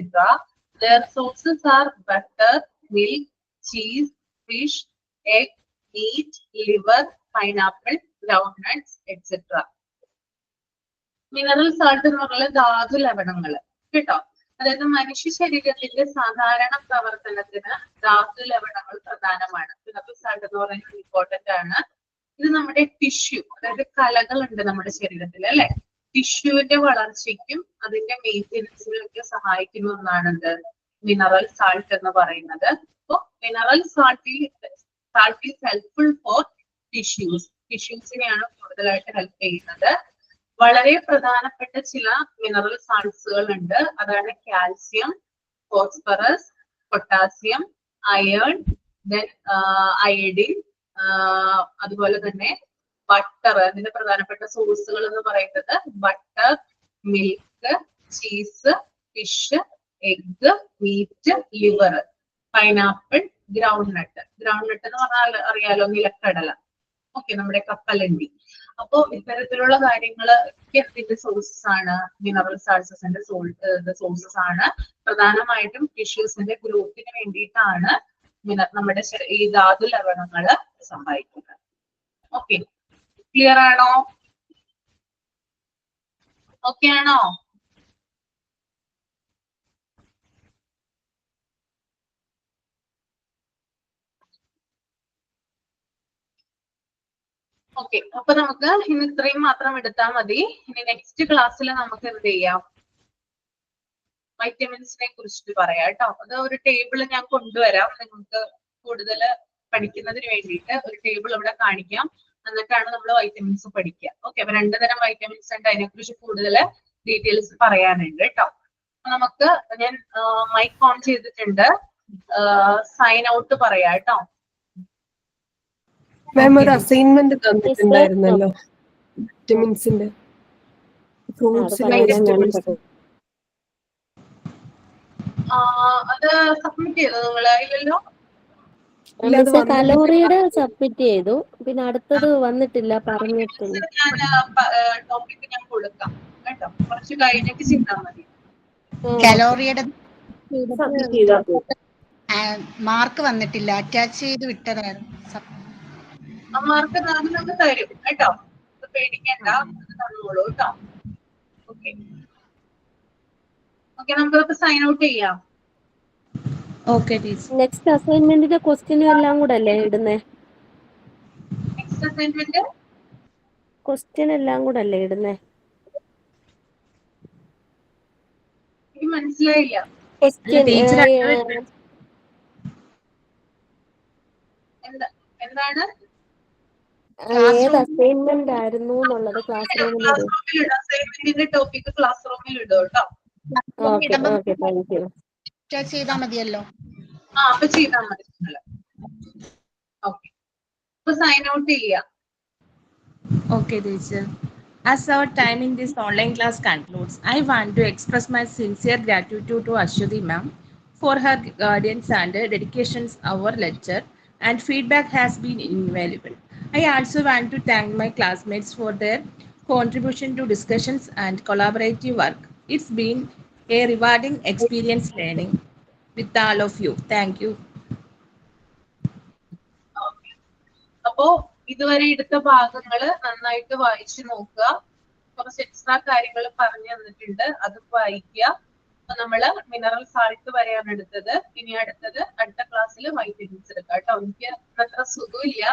Their sources are butter, milk, cheese, fish, egg, meat, liver, pineapple, groundnuts, etc. Mineral salt എന്ന് പറഞ്ഞാൽ ധാതു ലവണങ്ങൾ കേട്ടോ. അതായത് മനുഷ്യ ശരീരത്തിന്റെ സാധാരണ പ്രവർത്തനത്തിന് ധാതു ലവണങ്ങൾ പ്രധാനമാണ്. മിനറൽ സാൾട്ട് എന്ന് പറയുന്നത് ഇമ്പോർട്ടന്റ് ആണ്. ഇത് നമ്മുടെ ടിഷ്യൂ, അതായത് കലകളുണ്ട് നമ്മുടെ ശരീരത്തിൽ അല്ലെ, ടിഷ്യൂവിന്റെ വളർച്ചയ്ക്കും അതിന്റെ മെയിൻ്റെനൻസിനും ഒക്കെ സഹായിക്കുന്ന ഒന്നാണ് എന്ത്? മിനറൽ സാൾട്ട് എന്ന് പറയുന്നത്. അപ്പൊ mineral salt is helpful for ടിഷ്യൂസിനെയാണ് കൂടുതലായിട്ട് ഹെൽപ്പ് ചെയ്യുന്നത്. വളരെ പ്രധാനപ്പെട്ട ചില മിനറൽ സാൾട്ട്സുകൾ ഉണ്ട്. അതാണ് calcium, phosphorus, potassium, iron, then iodine, അതുപോലെ തന്നെ ബട്ടർ. അതിന്റെ പ്രധാനപ്പെട്ട സോഴ്സുകൾ എന്ന് പറയുന്നത് butter, milk, cheese, fish, egg, meat, liver, pineapple, groundnut. Groundnut എന്ന് പറഞ്ഞാൽ അറിയാലോ, നിലക്കടല. ഓക്കെ, നമ്മുടെ കപ്പലണ്ടി. അപ്പോ ഇത്തരത്തിലുള്ള കാര്യങ്ങള് എന്തിന്റെ സോഴ്സസ് ആണ്? മിനറൽ സാൾട്ട്സിന്റെ സോഴ്സസ് ആണ്. പ്രധാനമായിട്ടും ടിഷ്യൂസിന്റെ ഗ്രോത്തിന് വേണ്ടിയിട്ടാണ് നമ്മുടെ ഈ ധാതു ലവണങ്ങള് സഹായിക്കുന്നത്. ഓക്കെ, ക്ലിയർ ആണോ? ഓക്കെ ആണോ? ഓക്കെ, അപ്പൊ നമുക്ക് ഇന്ന് ഇത്രയും മാത്രം എടുത്താൽ മതി. ഇനി നെക്സ്റ്റ് ക്ലാസ്സിൽ നമുക്ക് എന്ത് ചെയ്യാം? വൈറ്റമിൻസിനെ കുറിച്ചിട്ട് പറയാം കേട്ടോ. അത് ഒരു ടേബിൾ ഞാൻ കൊണ്ടുവരാം, നിങ്ങൾക്ക് കൂടുതൽ പഠിക്കുന്നതിന് വേണ്ടിയിട്ട് ഒരു ടേബിൾ ഇവിടെ കാണിക്കാം. എന്നിട്ടാണ് നമ്മൾ വൈറ്റമിൻസ് പഠിക്കുക. ഓക്കെ, അപ്പൊ 2 തരം വൈറ്റമിൻസ് ഉണ്ട്, അതിനെക്കുറിച്ച് കൂടുതൽ ഡീറ്റെയിൽസ് പറയാനുണ്ട് കേട്ടോ. നമുക്ക് ഞാൻ മൈക്ക് ഓൺ ചെയ്തിട്ടുണ്ട്, സൈൻ ഔട്ട് പറയാം കേട്ടോ. മാം ഒരു അസൈൻമെന്റ് തന്നിട്ടുണ്ടായിരുന്നല്ലോ വിറ്റമിൻസിന്റെ, ഫ്രൂട്ട്സിലെ വെജിറ്റബിൾസ്. അത് സബ്മിറ്റ് ചെയ്തോ നിങ്ങള്? ഇല്ലല്ലോ. ഇല്ല, അത് മിസ് വന്നില്ല. കലോറിയുടെ സബ്മിറ്റ് ചെയ്തു. പിന്നെ അടുത്തത് വന്നിട്ടില്ല, പറഞ്ഞിട്ടില്ല. ഞാൻ ടോപ്പിക് ഞാൻ കൊടുക്കാം കേട്ടോ, കുറച്ച് കഴിഞ്ഞിട്ട് ചെയ്താൽ മതി. കലോറിയുടെ സബ്മിറ്റ് ചെയ്താൽ മാർക്ക് വന്നിട്ടില്ല, അറ്റാച്ച് ചെയ്ത് വിട്ടതായിരുന്നു. ആ മാർക്ക് നമുക്ക് തരും കേട്ടോ, അത് പേടിക്കണ്ട, അത് തന്നോളൂ കേട്ടോ. ഓക്കെ ഓക്കെ, നമുക്ക് സൈൻ ഔട്ട് ചെയ്യാം. Okay, teacher. നെക്സ്റ്റ് അസൈൻമെന്റിന്റെ ക്വസ്റ്റ്യനും എല്ലാം കൂടെ അല്ലേ ഇടുന്നേ? നെക്സ്റ്റ് അസൈൻമെന്റ് ക്വസ്റ്റ്യൻ എല്ലാം കൂടെ അല്ലേ ഇടുന്നേ? എനിക്ക് മനസ്സിലായില്ല. ക്വസ്റ്റ്യൻ ടീച്ചർ എന്താണ് ഏത് അസൈൻമെന്റ് ആയിരുന്നു എന്നുള്ളത് ക്ലാസ് റൂമിൽ ഇടും. അസൈൻമെന്റിന്റെ ടോപ്പിക് ക്ലാസ് റൂമിൽ ഇടും കേട്ടോ. Okay okay, thank U. Attach ചെയ്താൽ മതിയല്ലോ. അപ്പൊ ചെയ്താൽ മതി. ഓക്കെ, അപ്പൊ സൈൻ ഔട്ട് ചെയ്യാം. Okay, teacher. As our time in this online class concludes, I want to express my sincere gratitude to Ashwati ma'am for her guidance and dedications our lecture and feedback has been invaluable. I also want to thank my classmates for their contribution to discussions and collaborative work. It's been a rewarding experience learning with all of you. Thank you. അപ്പോ ഇതുവരെ എടുത്ത ഭാഗങ്ങള് നന്നായിട്ട് വായിച്ചു നോക്കുക. കുറച്ച് extra കാര്യങ്ങൾ പറഞ്ഞു തന്നിട്ടുണ്ട്, അത് വായിക്കുക. അപ്പൊ നമ്മള് മിനറൽ സാൾട്ട് വരെയാണ് എടുത്തത്. ഇനി അടുത്ത ക്ലാസ്സിൽ വൈറ്റമിൻസ് എടുക്കാം കേട്ടോ. എനിക്ക് അത്ര സുഖമില്ല,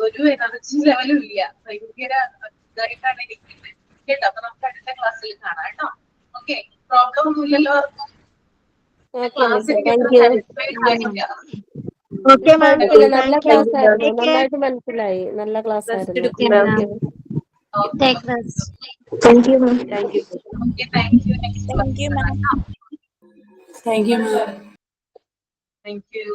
ഒരു എനർജി ലെവലും ഇല്ല, ഭയങ്കര ഇതായിട്ടാണ് ഇരിക്കുന്നത് കേട്ടോ. അപ്പൊ നമുക്ക് അടുത്ത ക്ലാസ്സിൽ കാണാം കേട്ടോ. ഓക്കെ, പ്രോബ്ലം ഒന്നുമില്ലല്ലോ ആർക്കും? Okay, ma'am. നല്ല ക്ലാസ് ആയിരുന്നു, നന്നായിട്ട് മനസ്സിലായി, നല്ല ക്ലാസ് ആയിരുന്നു. Take rest. Thank you, ma'am. Thank you. Next Thank you, ma'am. Thank you, ma'am. Thank you.